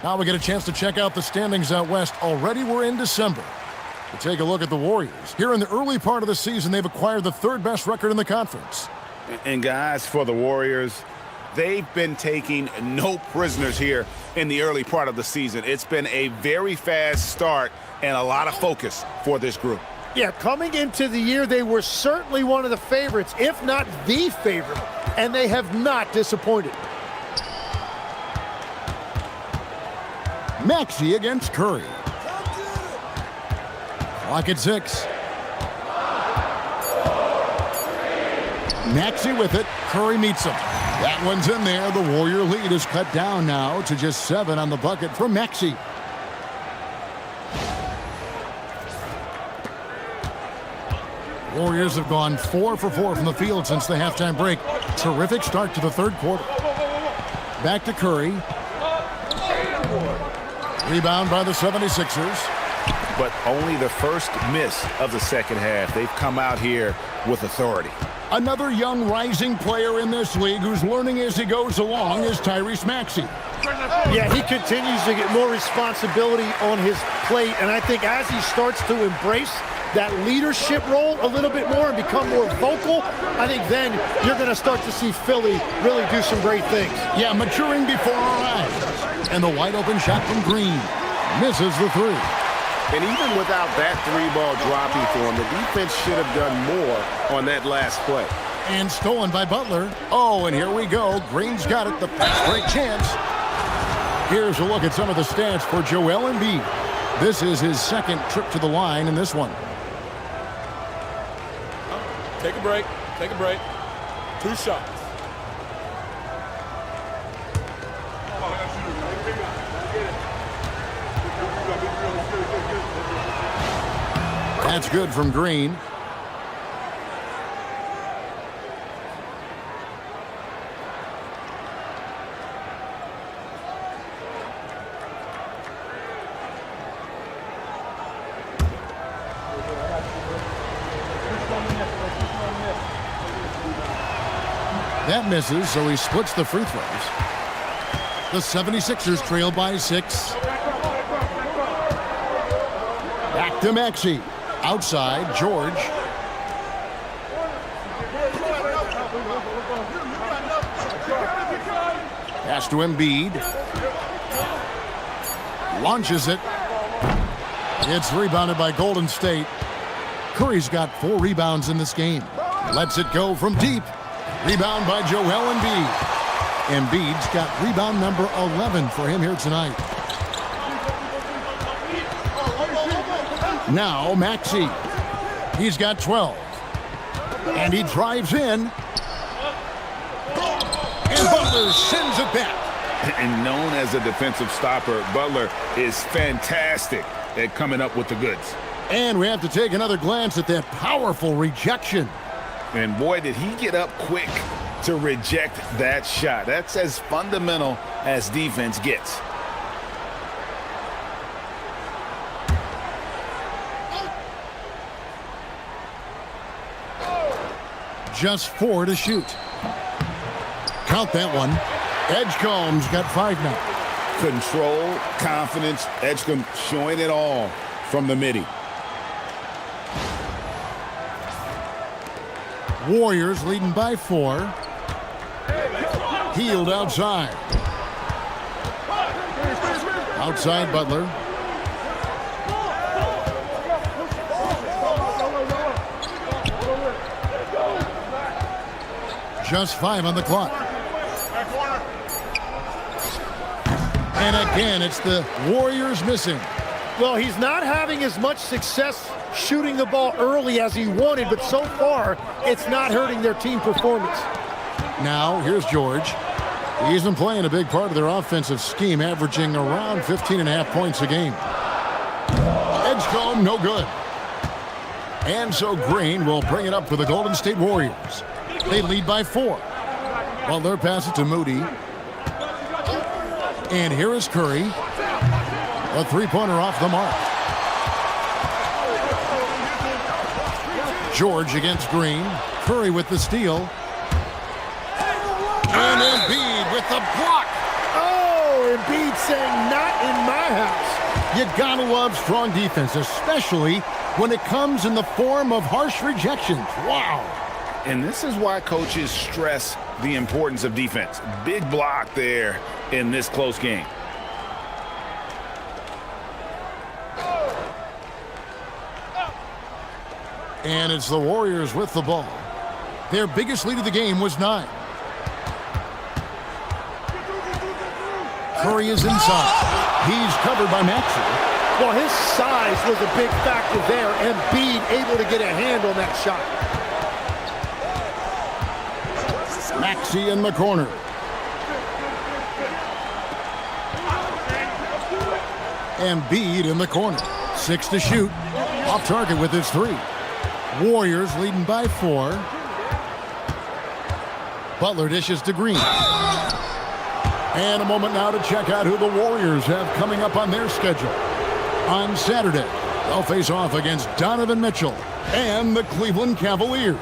Now we get a chance to check out the standings out west. Already we're in December. To take a look at the Warriors. Here in the early part of the season, they've acquired the third best record in the conference. And guys, for the Warriors, they've been taking no prisoners here in the early part of the season. It's been a very fast start and a lot of focus for this group. Yeah, coming into the year, they were certainly one of the favorites, if not the favorite, and they have not disappointed. Maxey against Curry. Clock at 6. Maxey with it. Curry meets him. That one's in there. The Warrior lead is cut down now to just 7 on the bucket for Maxey. Warriors have gone 4 for 4 from the field since the halftime break. Terrific start to the third quarter. Back to Curry. Rebound by the 76ers. But only the first miss of the second half. They've come out here with authority. Another young rising player in this league who's learning as he goes along is Tyrese Maxey. Yeah, he continues to get more responsibility on his plate, and I think as he starts to embrace that leadership role a little bit more and become more vocal, I think then you're going to start to see Philly really do some great things. Yeah, maturing before our eyes. And the wide open shot from Green. Misses the three. And even without that three-ball dropping for him, the defense should have done more on that last play. And stolen by Butler. Oh, and here we go. Green's got it. The fast break chance. Here's a look at some of the stats for Joel Embiid. This is his second trip to the line in this one. Take a break. Take a break. 2 shots. That's good from Green. That misses, so he splits the free throws. The 76ers trail by 6. Back to Maxey. Outside, George. Pass to Embiid. Launches it. It's rebounded by Golden State. Curry's got 4 rebounds in this game. Lets it go from deep. Rebound by Joel Embiid. Embiid's got rebound number 11 for him here tonight. Now Maxey. He's got 12. And he drives in. And Butler sends it back. And known as a defensive stopper, Butler is fantastic at coming up with the goods. And we have to take another glance at that powerful rejection. And boy, did he get up quick to reject that shot. That's as fundamental as defense gets. Just 4 to shoot. Count that one. Edgecombe's got 5 now. Control, confidence, Edgecombe showing it all from the midi. Warriors leading by 4. Healed outside. Outside Butler. Just 5 on the clock. And again, it's the Warriors missing. Well, he's not having as much success shooting the ball early as he wanted, but so far, it's not hurting their team performance. Now, here's George. He's been playing a big part of their offensive scheme, averaging around 15.5 points a game. Edgecombe, no good. And so Green will bring it up for the Golden State Warriors. They lead by 4. Butler passes it to Moody. And here is Curry. A three-pointer off the mark. George against Green. Curry with the steal. And Embiid with the block. Oh, Embiid saying, not in my house. You gotta love strong defense, especially when it comes in the form of harsh rejections. Wow. And this is why coaches stress the importance of defense. Big block there in this close game. And it's the Warriors with the ball. Their biggest lead of the game was 9. Curry is inside. He's covered by Maxet. Well, his size was a big factor there. Embiid able to get a hand on that shot. Maxey in the corner. Embiid in the corner. 6 to shoot. Off target with his 3. Warriors leading by 4. Butler dishes to Green. And a moment now to check out who the Warriors have coming up on their schedule. On Saturday, they'll face off against Donovan Mitchell and the Cleveland Cavaliers.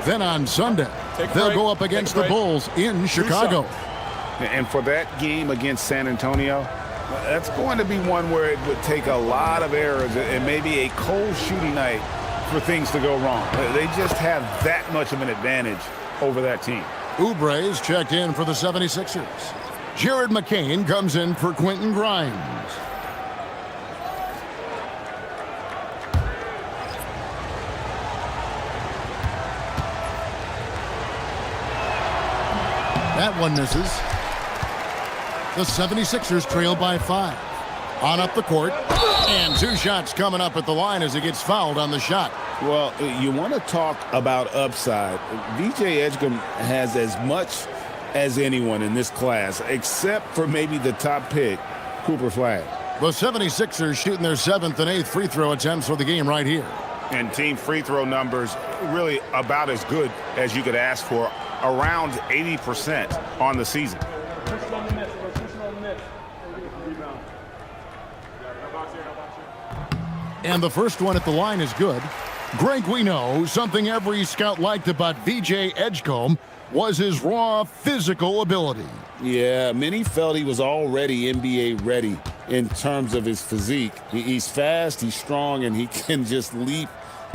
Then on Sunday, they'll go up against the Bulls in Chicago. And for that game against San Antonio, that's going to be one where it would take a lot of errors and maybe a cold shooting night for things to go wrong. They just have that much of an advantage over that team. Oubre's checked in for the 76ers. Jared McCain comes in for Quentin Grimes. That one misses. The 76ers trail by 5. On up the court. And 2 shots coming up at the line as he gets fouled on the shot. Well, you want to talk about upside. VJ Edgecombe has as much as anyone in this class, except for maybe the top pick, Cooper Flag. The 76ers shooting their 7th and 8th free throw attempts for the game right here. And team free throw numbers really about as good as you could ask for, around 80% on the season. And the first one at the line is good. Greg, we know something every scout liked about VJ Edgecombe was his raw physical ability. Yeah, many felt he was already NBA ready in terms of his physique. He's fast, he's strong, and he can just leap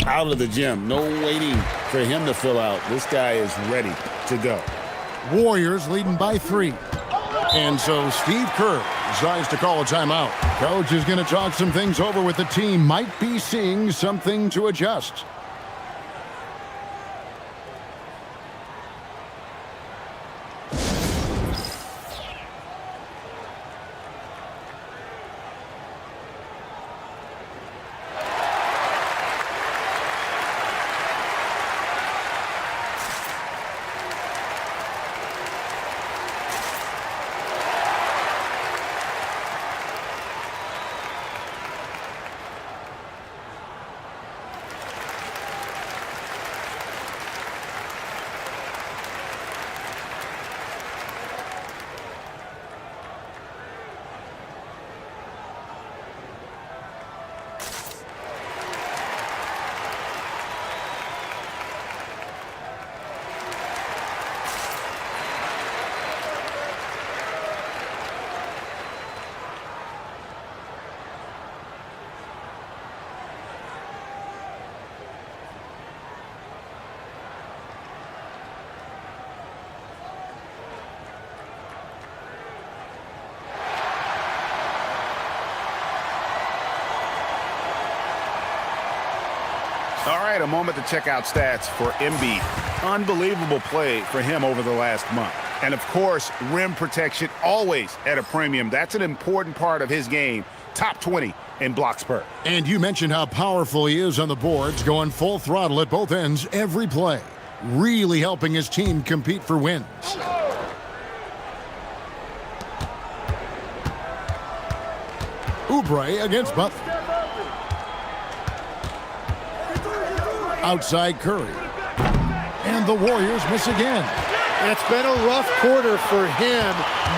out of the gym. No waiting for him to fill out. This guy is ready to go. Warriors leading by 3. And so Steve Kerr decides to call a timeout. Coach is going to talk some things over with the team. Might be seeing something to adjust. All right, a moment to check out stats for Embiid. Unbelievable play for him over the last month. And, of course, rim protection always at a premium. That's an important part of his game. Top 20 in blocks per. And you mentioned how powerful he is on the boards, going full throttle at both ends every play. Really helping his team compete for wins. Oubre against Butler. Outside Curry. And the Warriors miss again. It's been a rough quarter for him,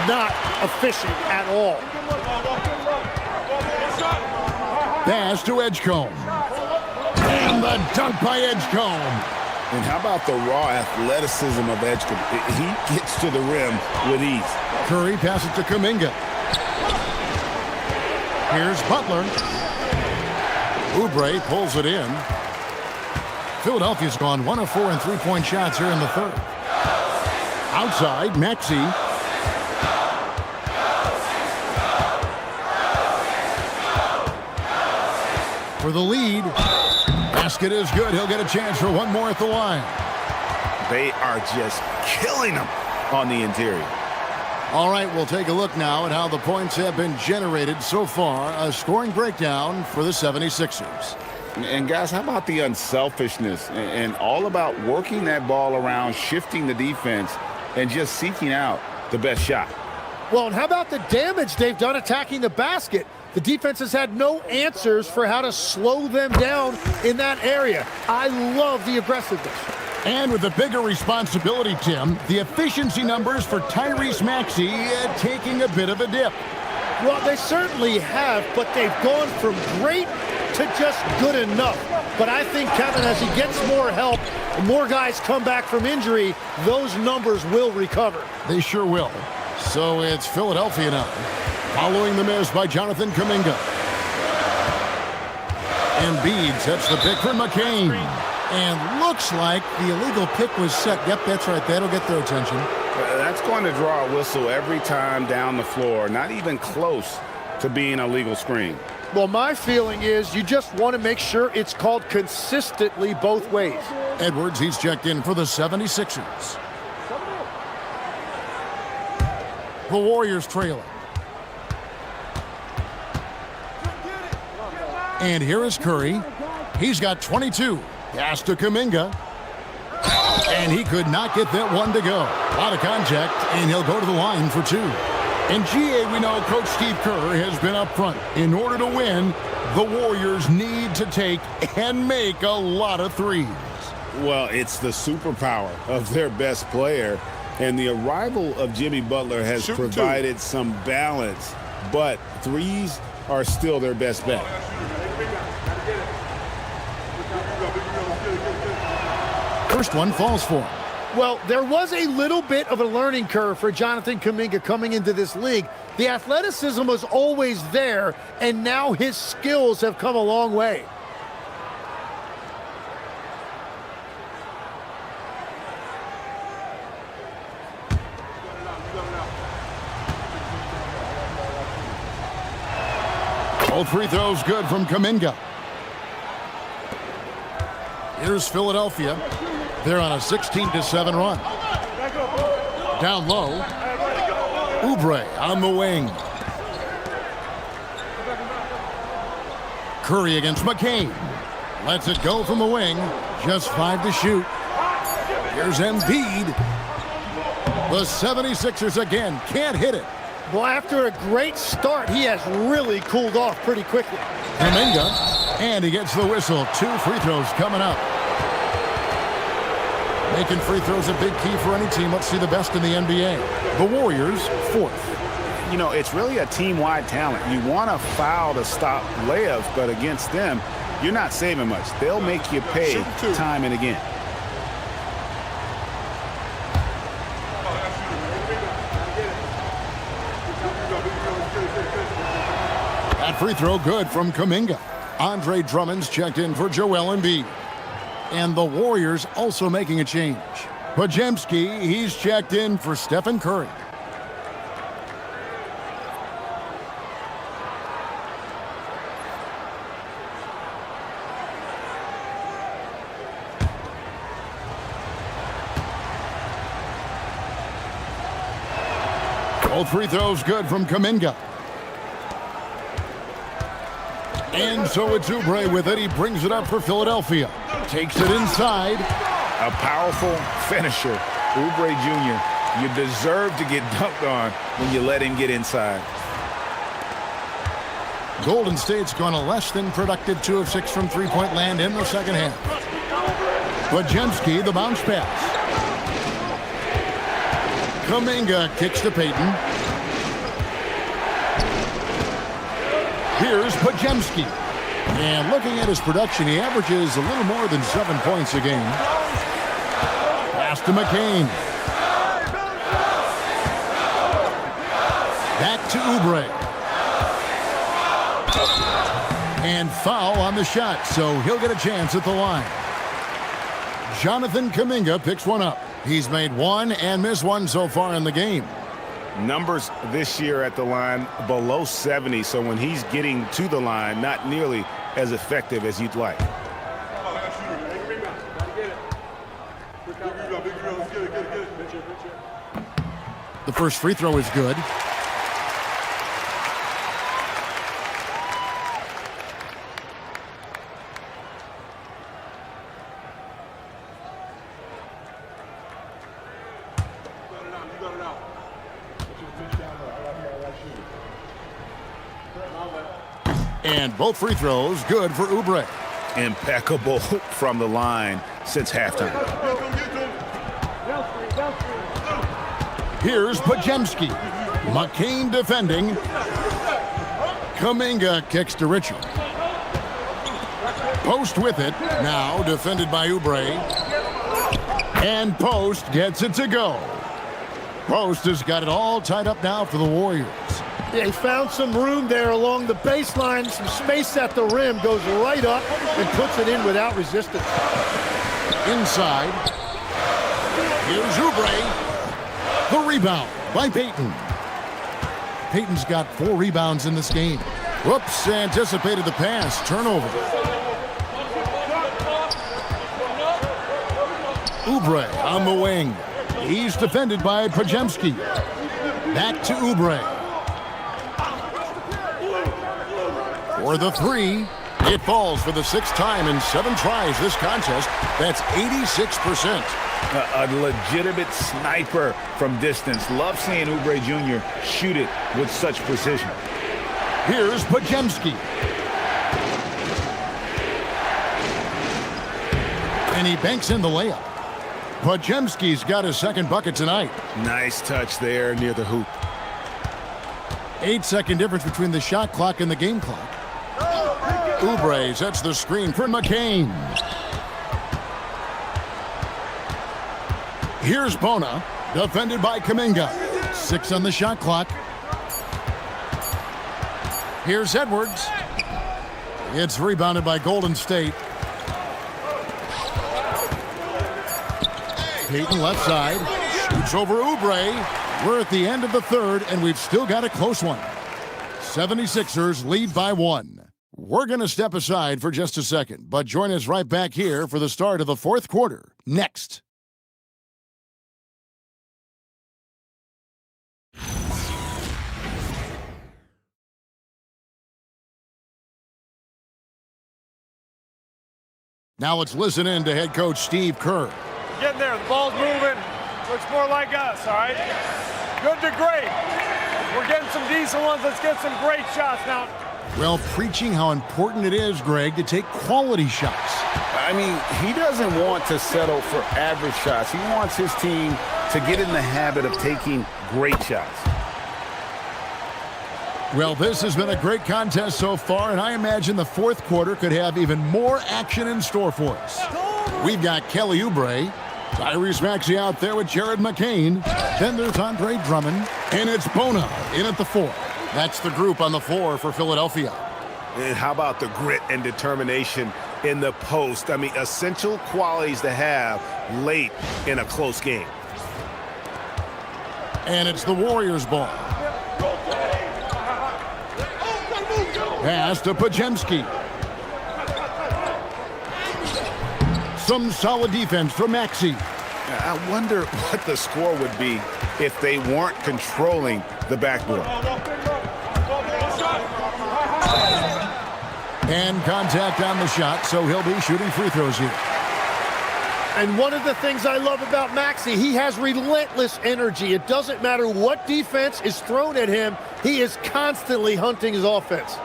not efficient at all. Pass to Edgecombe. And the dunk by Edgecombe. And how about the raw athleticism of Edgecombe? He gets to the rim with ease. Curry passes to Kuminga. Here's Butler. Oubre pulls it in. Philadelphia's gone 1 of 4 in three-point shots here in the third. Outside, Maxey. For the lead. Basket is good. He'll get a chance for one more at the line. They are just killing them on the interior. All right, we'll take a look now at how the points have been generated so far. A scoring breakdown for the 76ers. And, guys, how about the unselfishness and all about working that ball around, shifting the defense, and just seeking out the best shot? Well, and how about the damage they've done attacking the basket? The defense has had no answers for how to slow them down in that area. I love the aggressiveness. And with a bigger responsibility, Tim, the efficiency numbers for Tyrese Maxey taking a bit of a dip. Well, they certainly have, but they've gone from great to just good enough. But I think, Kevin, as he gets more help, more guys come back from injury, those numbers will recover. They sure will. So it's Philadelphia now, following the miss by Jonathan Kuminga. Embiid sets the pick for McCain. And looks like the illegal pick was set. Yep, that's right. That'll get their attention. That's going to draw a whistle every time down the floor. Not even close to being a legal screen. Well, my feeling is you just want to make sure it's called consistently both ways. Edwards, he's checked in for the 76ers. The Warriors trailing. And here is Curry. He's got 22. Pass to Kuminga. And he could not get that one to go. A lot of contact, and he'll go to the line for two. In GA, we know Coach Steve Kerr has been up front. In order to win, the Warriors need to take and make a lot of threes. Well, it's the superpower of their best player, and the arrival of Jimmy Butler has provided some balance, but threes are still their best bet. First one falls for him. Well, there was a little bit of a learning curve for Jonathan Kuminga coming into this league. The athleticism was always there, and now his skills have come a long way. Both free throws good from Kuminga. Here's Philadelphia. They're on a 16-7 run. Down low. Oubre on the wing. Curry against McCain. Lets it go from the wing. Just 5 to shoot. Here's Embiid. The 76ers again can't hit it. Well, after a great start, he has really cooled off pretty quickly. Kuminga, and he gets the whistle. 2 free throws coming up. Making free throws a big key for any team. Let's see the best in the NBA. The Warriors, 4th. You know, it's really a team-wide talent. You want to foul to stop layups, but against them, you're not saving much. They'll make you pay time and again. That free throw good from Kuminga. Andre Drummond's checked in for Joel Embiid. And the Warriors also making a change. Podziemski, he's checked in for Stephen Curry. Both free throws good from Kuminga. And so it's Oubre with it. He brings it up for Philadelphia. Takes it inside. A powerful finisher, Oubre Jr. You deserve to get dunked on when you let him get inside. Golden State's gone a less than productive 2 of 6 from three-point land in the second half. Podziemski, the bounce pass. Kuminga kicks to Payton. Here's Podziemski. And looking at his production, he averages a little more than 7 points a game. Pass to McCain. Back to Oubre. And foul on the shot, so he'll get a chance at the line. Jonathan Kuminga picks one up. He's made one and missed one so far in the game. Numbers this year at the line below 70, so when he's getting to the line, not nearly as effective as you'd like. The first free throw is good. And both free throws good for Oubre. Impeccable from the line since halftime. Here's Podziemski. McCain defending. Kuminga kicks to Richard. Post with it. Now defended by Oubre. And Post gets it to go. Post has got it all tied up now for the Warriors. They found some room there along the baseline, some space at the rim, goes right up and puts it in without resistance. Inside. Here's Oubre. The rebound by Payton. Payton's got 4 rebounds in this game. Whoops, anticipated the pass. Turnover. Oubre on the wing. He's defended by Podziemski. Back to Oubre. For the 3, it falls for the 6th time in 7 tries this contest. That's 86%. A legitimate sniper from distance. Love seeing Oubre Jr. shoot it with such precision. Here's Podziemski. And he banks in the layup. Podziemski's got his second bucket tonight. Nice touch there near the hoop. 8-second difference between the shot clock and the game clock. Oubre sets the screen for McCain. Here's Bona, defended by Kuminga. 6 on the shot clock. Here's Edwards. It's rebounded by Golden State. Payton left side. Shoots over Oubre. We're at the end of the 3rd, and we've still got a close one. 76ers lead by 1. We're going to step aside for just a second, but join us right back here for the start of the 4th quarter. Next. Now let's listen in to head coach Steve Kerr. Getting there, the ball's moving. Looks more like us, all right? Good to great. We're getting some decent ones. Let's get some great shots now. Well, preaching how important it is, Greg, to take quality shots. I mean, he doesn't want to settle for average shots. He wants his team to get in the habit of taking great shots. Well, this has been a great contest so far, and I imagine the 4th quarter could have even more action in store for us. We've got Kelly Oubre, Tyrese Maxey out there with Jared McCain. Then there's Andre Drummond, and it's Bona in at the 4. That's the group on the floor for Philadelphia. And how about the grit and determination in the post? I mean, essential qualities to have late in a close game. And it's the Warriors' ball. Pass to Podziemski. Some solid defense from Maxey. I wonder what the score would be if they weren't controlling the backboard. And contact on the shot, so he'll be shooting free throws here. And one of the things I love about Maxey, he has relentless energy. It doesn't matter what defense is thrown at him, he is constantly hunting his offense.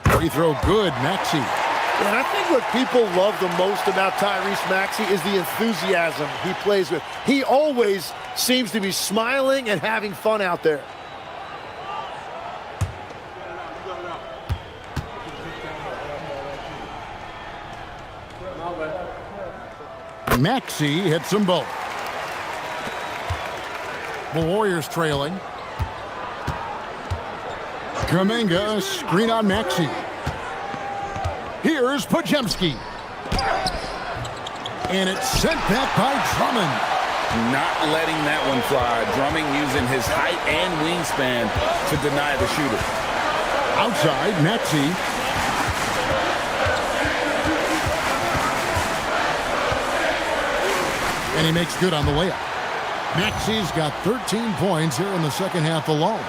Free throw good, Maxey. And I think what people love the most about Tyrese Maxey is the enthusiasm he plays with. He always seems to be smiling and having fun out there. Maxey hits them both. The Warriors trailing. Kuminga, screen on Maxey. Here's Podziemski. And it's sent back by Drummond. Not letting that one fly. Drummond using his height and wingspan to deny the shooter. Outside, Maxey. And he makes good on the layup. Maxey's got 13 points here in the second half alone.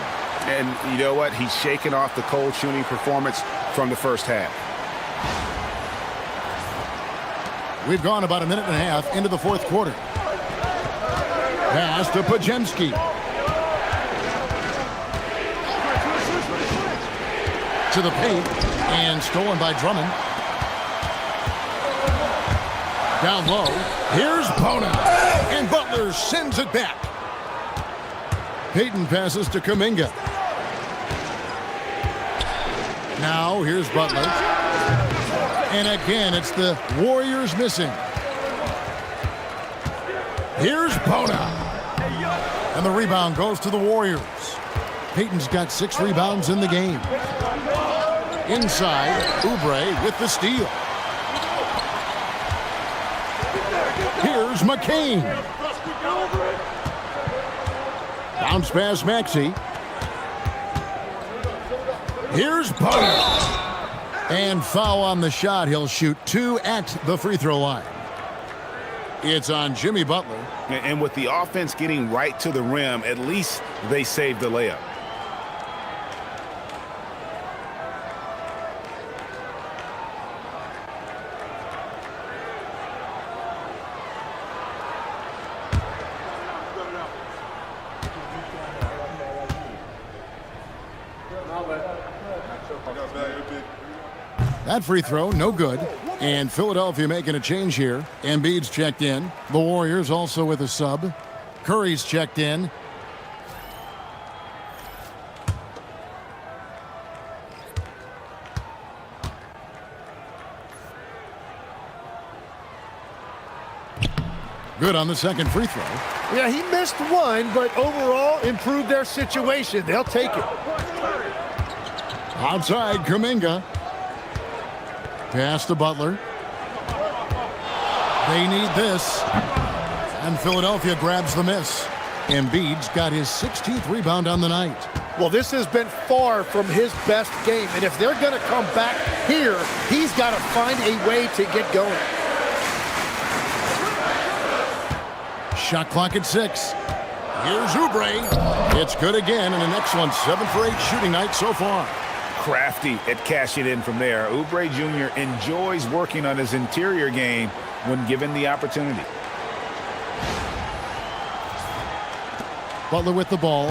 And you know what? He's shaking off the cold shooting performance from the first half. We've gone about a minute and a half into the fourth quarter. Pass to Podziemski. To the paint, and stolen by Drummond. Down low, here's Bona, and Butler sends it back. Payton passes to Kuminga. Now here's Butler. And again, it's the Warriors missing. Here's Bona. And the rebound goes to the Warriors. Payton's got 6 rebounds in the game. Inside, Oubre with the steal. Here's McCain. Bounce pass Maxey. Here's Bona. And foul on the shot. He'll shoot 2 at the free throw line. It's on Jimmy Butler. And with the offense getting right to the rim, at least they saved the layup. That free throw, no good. And Philadelphia making a change here. Embiid's checked in. The Warriors also with a sub. Curry's checked in. Good on the second free throw. Yeah, he missed one, but overall improved their situation. They'll take it. Outside, Kuminga. Pass to Butler. They need this. And Philadelphia grabs the miss. Embiid's got his 16th rebound on the night. Well, this has been far from his best game. And if they're going to come back here, he's got to find a way to get going. Shot clock at 6. Here's Oubre. It's good again, and an excellent 7 for 8 shooting night so far. Crafty at cashing in from there. Oubre Jr. enjoys working on his interior game when given the opportunity. Butler with the ball.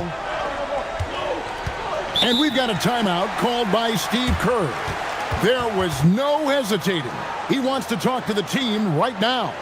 And we've got a timeout called by Steve Kerr. There was no hesitating. He wants to talk to the team right now.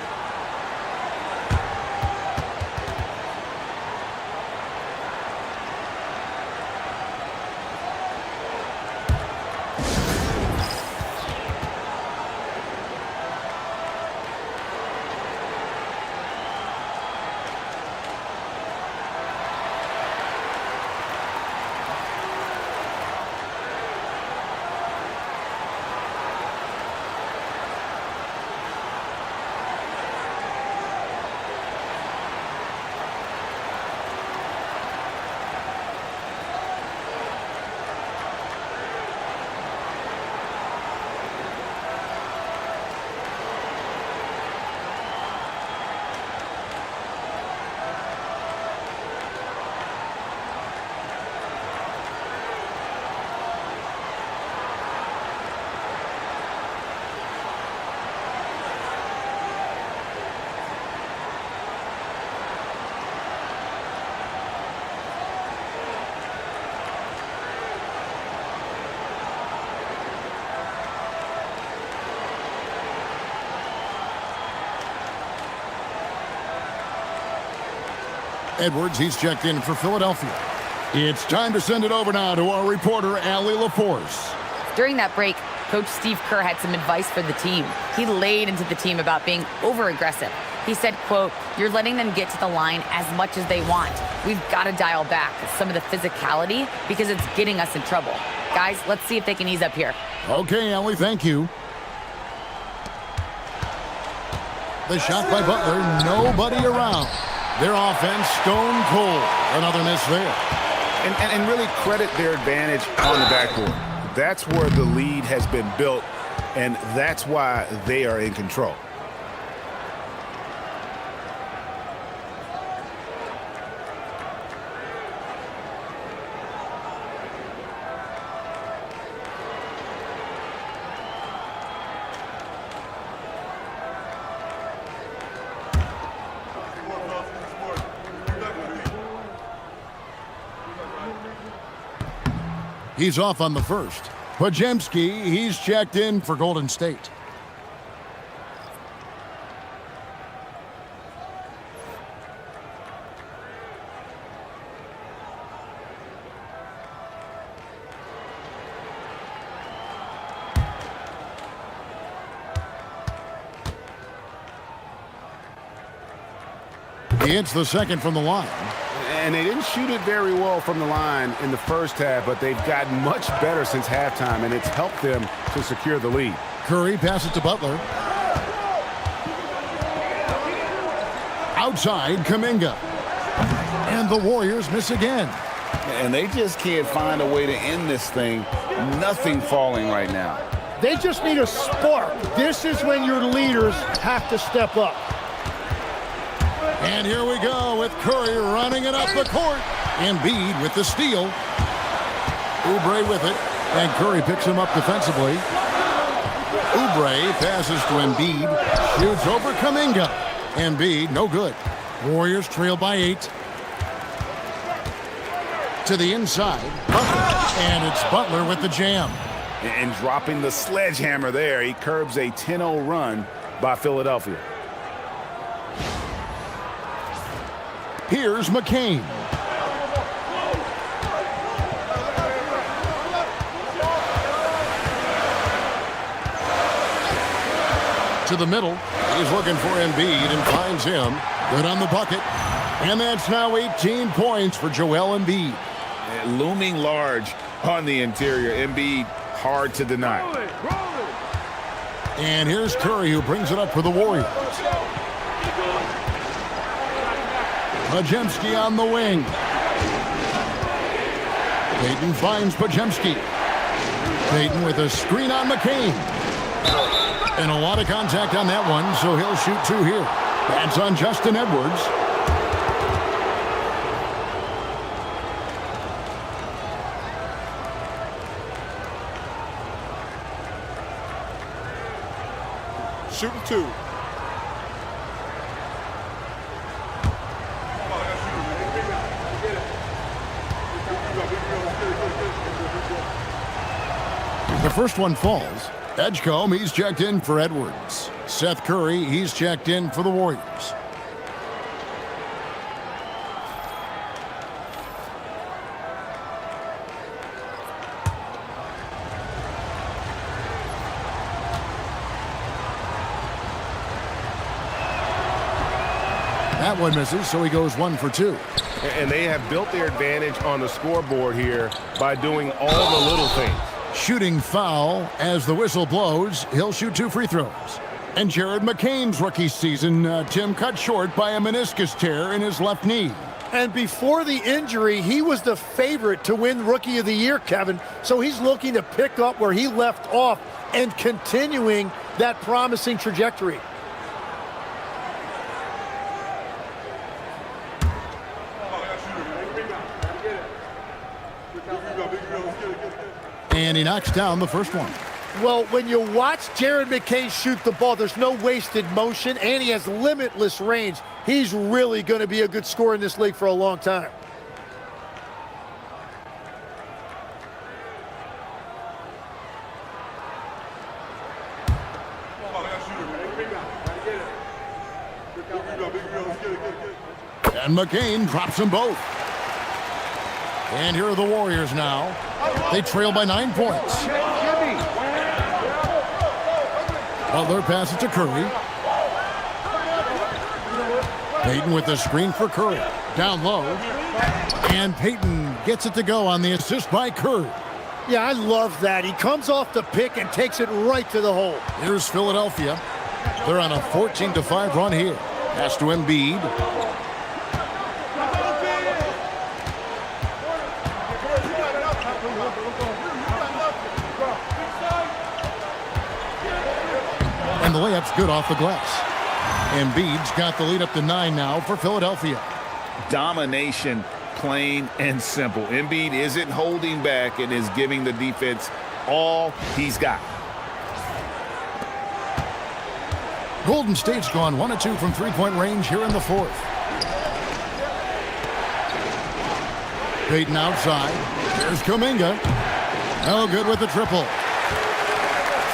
Edwards, he's checked in for Philadelphia. It's time to send it over now to our reporter, Allie LaForce. During that break, Coach Steve Kerr had some advice for the team. He laid into the team about being over-aggressive. He said, quote, "You're letting them get to the line as much as they want. We've got to dial back some of the physicality because it's getting us in trouble. Guys, let's see if they can ease up here." Okay, Allie, thank you. The shot by Butler, nobody around. Their offense stone cold. Another miss there. And really credit their advantage on the backboard. That's where the lead has been built, and that's why they are in control. He's off on the first. Pajemski, he's checked in for Golden State. He hits the second from the line. And they didn't shoot it very well from the line in the first half, but they've gotten much better since halftime, and it's helped them to secure the lead. Curry passes to Butler. Outside, Kuminga. And the Warriors miss again. And they just can't find a way to end this thing. Nothing falling right now. They just need a spark. This is when your leaders have to step up. And here we go with Curry running it up the court. Embiid with the steal. Oubre with it. And Curry picks him up defensively. Oubre passes to Embiid. Shoots over Kuminga. Embiid, no good. Warriors trail by 8. To the inside. Butler. And it's Butler with the jam. And dropping the sledgehammer there, he curbs a 10-0 run by Philadelphia. Here's McCain. To the middle. He's looking for Embiid and finds him. Good on the bucket. And that's now 18 points for Joel Embiid. Looming large on the interior. Embiid, hard to deny. And here's Curry, who brings it up for the Warriors. Pajemski on the wing. Payton finds Pajemski. Payton with a screen on McCain. And a lot of contact on that one, so he'll shoot 2 here. That's on Justin Edwards. Shooting 2. The first one falls. Edgecombe, he's checked in for Edwards. Seth Curry, he's checked in for the Warriors. That one misses, so he goes 1 for 2. And they have built their advantage on the scoreboard here by doing all the little things. Shooting foul as the whistle blows. He'll shoot 2 free throws. And Jared McCain's rookie season, Tim, cut short by a meniscus tear in his left knee. And before the injury, he was the favorite to win Rookie of the Year, Kevin. So he's looking to pick up where he left off and continuing that promising trajectory. And he knocks down the first one. Well, when you watch Jared McCain shoot the ball, there's no wasted motion, and he has limitless range. He's really going to be a good scorer in this league for a long time. And McCain drops them both. And here are the Warriors now. They trail by 9 points. Butler passes to Curry. Payton with the screen for Curry. Down low. And Payton gets it to go on the assist by Curry. Yeah, I love that. He comes off the pick and takes it right to the hole. Here's Philadelphia. They're on a 14-5 run here. Pass to Embiid. And the layup's good off the glass. Embiid's got the lead up to 9 now for Philadelphia. Domination, plain and simple. Embiid isn't holding back and is giving the defense all he's got. Golden State's gone 1 of 2 from three-point range here in the fourth. Payton outside. There's Kuminga. No good with the triple.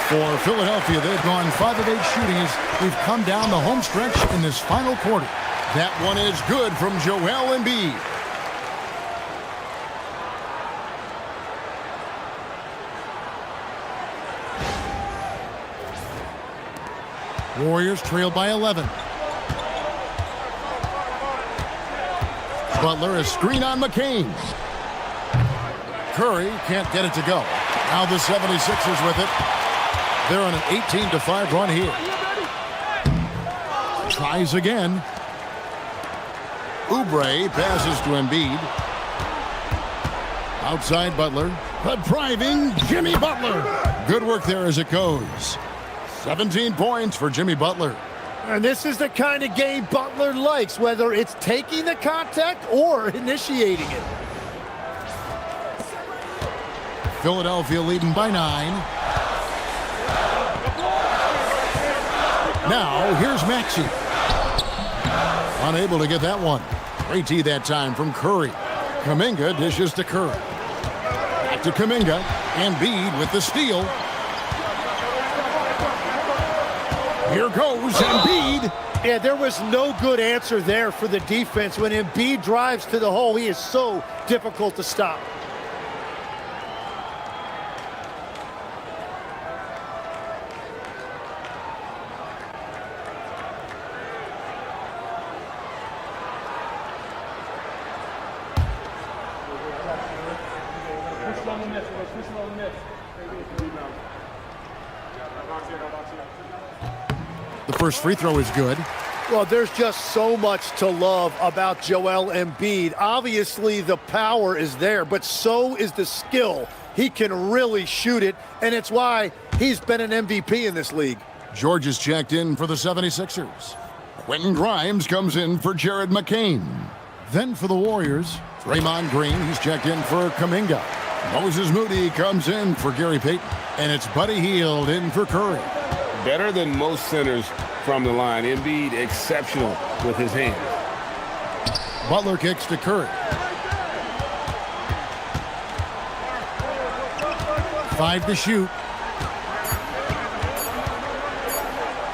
For Philadelphia, they've gone 5 of 8 shooting as we've come down the home stretch in this final quarter. That one is good from Joel Embiid. Warriors trail by 11. Butler, a screen on McCain. Curry can't get it to go. Now the 76ers with it. They're on an 18-5 run here. Tries again. Oubre passes to Embiid. Outside Butler. The driving Jimmy Butler. Good work there as it goes. 17 points for Jimmy Butler. And this is the kind of game Butler likes, whether it's taking the contact or initiating it. Philadelphia leading by 9. Now, here's Maxey. Unable to get that one. Great tee that time from Curry. Kuminga dishes to Curry. Back to Kuminga. Embiid with the steal. Here goes Embiid. Yeah, there was no good answer there for the defense. When Embiid drives to the hole, he is so difficult to stop. The first free throw is good. Well, there's just so much to love about Joel Embiid. Obviously, the power is there, but so is the skill. He can really shoot it, and it's why he's been an MVP in this league. George is checked in for the 76ers. Quentin Grimes comes in for Jared McCain. Then for the Warriors, Draymond Green, he's checked in for Kuminga. Moses Moody comes in for Gary Payton. And it's Buddy Hield in for Curry. Better than most centers from the line. Embiid exceptional with his hands. Butler kicks to Curry. 5 to shoot.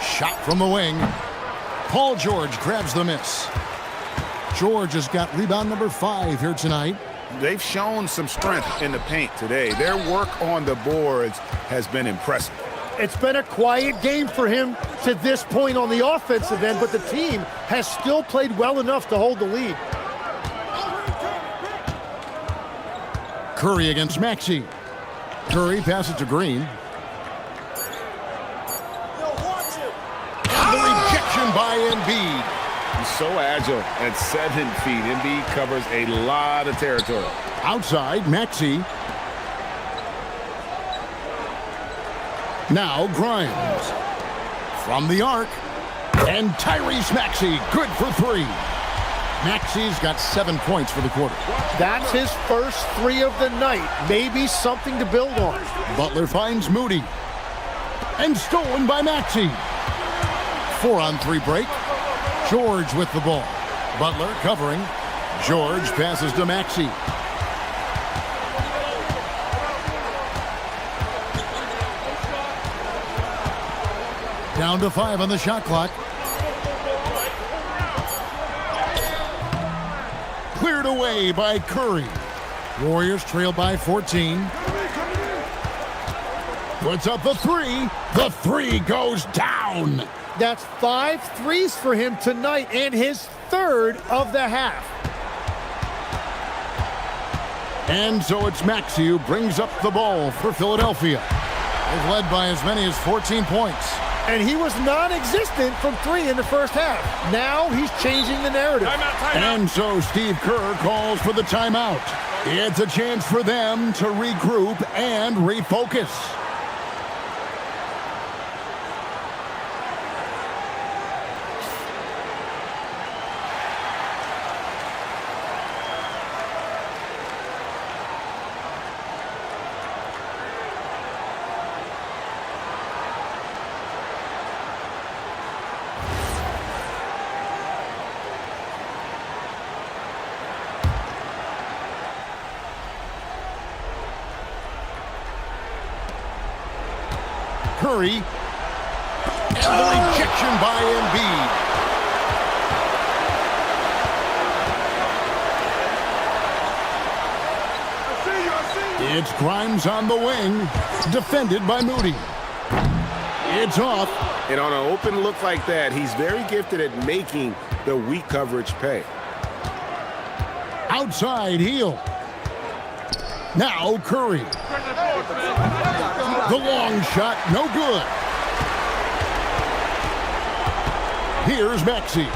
Shot from the wing. Paul George grabs the miss. George has got rebound number 5 here tonight. They've shown some strength in the paint today. Their work on the boards has been impressive. It's been a quiet game for him to this point on the offensive end, but the team has still played well enough to hold the lead. Curry against Maxey. Curry passes to Green. And the rejection by Embiid. He's so agile at 7 feet. Embiid covers a lot of territory. Outside, Maxey. Now Grimes. From the arc. And Tyrese Maxey, good for 3. Maxey's got 7 points for the quarter. That's his first 3 of the night. Maybe something to build on. Butler finds Moody. And stolen by Maxey. 4-on-3 break. George with the ball. Butler covering. George passes to Maxey. Down to 5 on the shot clock. Cleared away by Curry. Warriors trail by 14. Puts up the three. The three goes down. That's 5 threes for him tonight and his third of the half. And so it's Maxey who brings up the ball for Philadelphia. They've led by as many as 14 points. And he was non-existent from 3 in the first half. Now he's changing the narrative. Timeout. And so Steve Kerr calls for the timeout. It's a chance for them to regroup and refocus. Curry, and the rejection by Embiid. It's Grimes on the wing, defended by Moody. It's off. And on an open look like that, he's very gifted at making the weak coverage pay. Outside heel. Now Curry. The long shot, no good. Here's Maxey.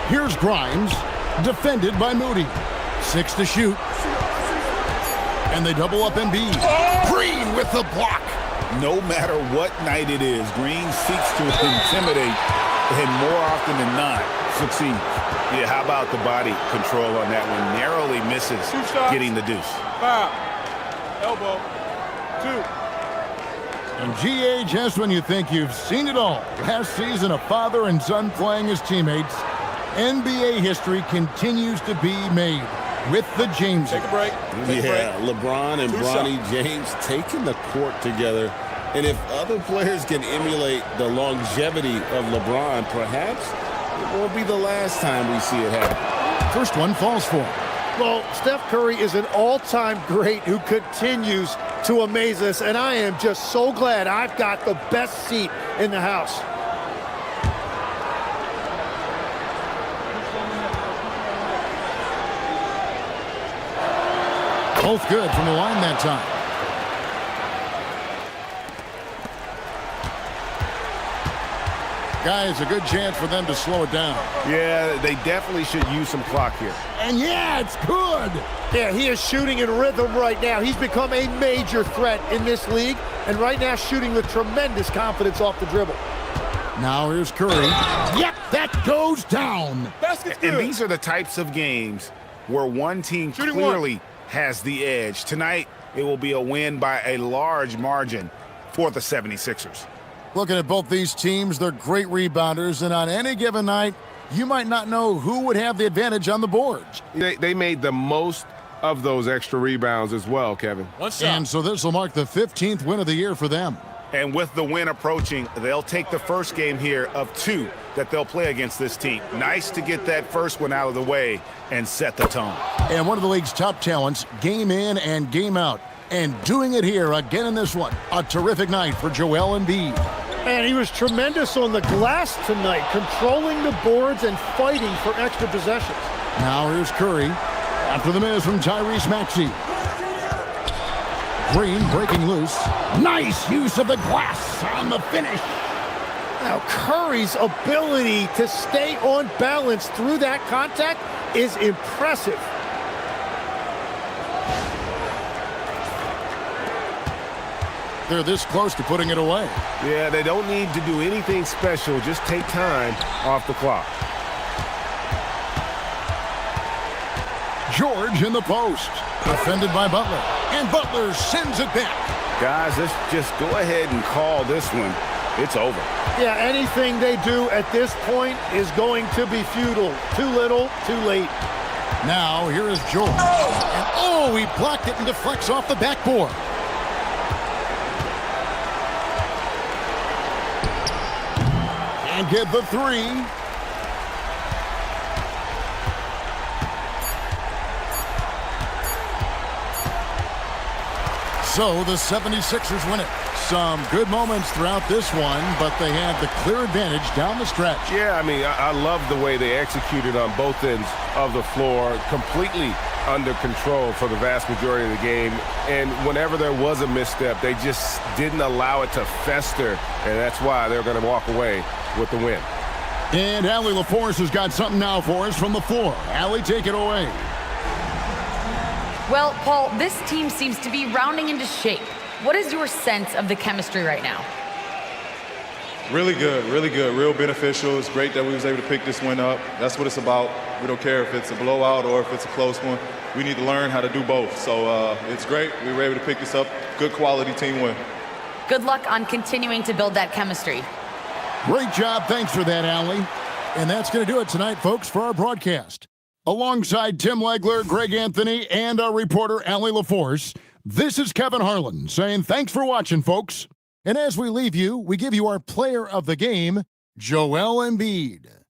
Here's Grimes, defended by Moody. 6 to shoot. And they double up Embiid. Green with the block. No matter what night it is, Green seeks to intimidate and more often than not succeeds. Yeah, how about the body control on that one? Narrowly misses getting the deuce. Foul. Elbow. 2. And GA, just when you think you've seen it all. Last season, a father and son playing as teammates. NBA history continues to be made with the Jameses. Take a break. Yeah, LeBron and Bronny James taking the court together. And if other players can emulate the longevity of LeBron, perhaps it won't be the last time we see it happen. First one falls for him. Well, Steph Curry is an all-time great who continues to amaze us, and I am just so glad I've got the best seat in the house. Both good from the line that time. Guys, a good chance for them to slow it down. Yeah, they definitely should use some clock here. And yeah, it's good. Yeah, he is shooting in rhythm right now. He's become a major threat in this league, and right now shooting with tremendous confidence off the dribble. Now here's Curry. Yep, that goes down. Basket's good. And these are the types of games where one team clearly has the edge. Tonight, it will be a win by a large margin for the 76ers. Looking at both these teams, they're great rebounders, and on any given night, you might not know who would have the advantage on the boards. They made the most of those extra rebounds as well, Kevin. And so this will mark the 15th win of the year for them. And with the win approaching, they'll take the first game here of 2 that they'll play against this team. Nice to get that first one out of the way and set the tone. And one of the league's top talents, game in and game out. And doing it here again in this one. A terrific night for Joel Embiid. And he was tremendous on the glass tonight, controlling the boards and fighting for extra possessions. Now here's Curry. After the miss from Tyrese Maxey. Green breaking loose. Nice use of the glass on the finish. Now Curry's ability to stay on balance through that contact is impressive. They're this close to putting it away. Yeah, they don't need to do anything special. Just take time off the clock. George in the post. Defended by Butler. And Butler sends it back. Guys, let's just go ahead and call this one. It's over. Yeah, anything they do at this point is going to be futile. Too little, too late. Now, here is George. And oh, he blocked it and deflects off the backboard. can't get the three. So the 76ers win it. Some good moments throughout this one, but they had the clear advantage down the stretch. Yeah, I mean, I love the way they executed on both ends of the floor, completely under control for the vast majority of the game. And whenever there was a misstep, they just didn't allow it to fester, and that's why they're going to walk away with the win. And Allie LaForce has got something now for us from the floor. Allie, take it away. Well, Paul, this team seems to be rounding into shape. What is your sense of the chemistry right now? Really good, real beneficial. It's great that we was able to pick this one up. That's what it's about. We don't care if it's a blowout or if it's a close one. We need to learn how to do both. So it's great. We were able to pick this up. Good quality team win. Good luck on continuing to build that chemistry. Great job. Thanks for that, Allie. And that's going to do it tonight, folks, for our broadcast. Alongside Tim Legler, Greg Anthony, and our reporter, Allie LaForce, this is Kevin Harlan saying thanks for watching, folks. And as we leave you, we give you our player of the game, Joel Embiid.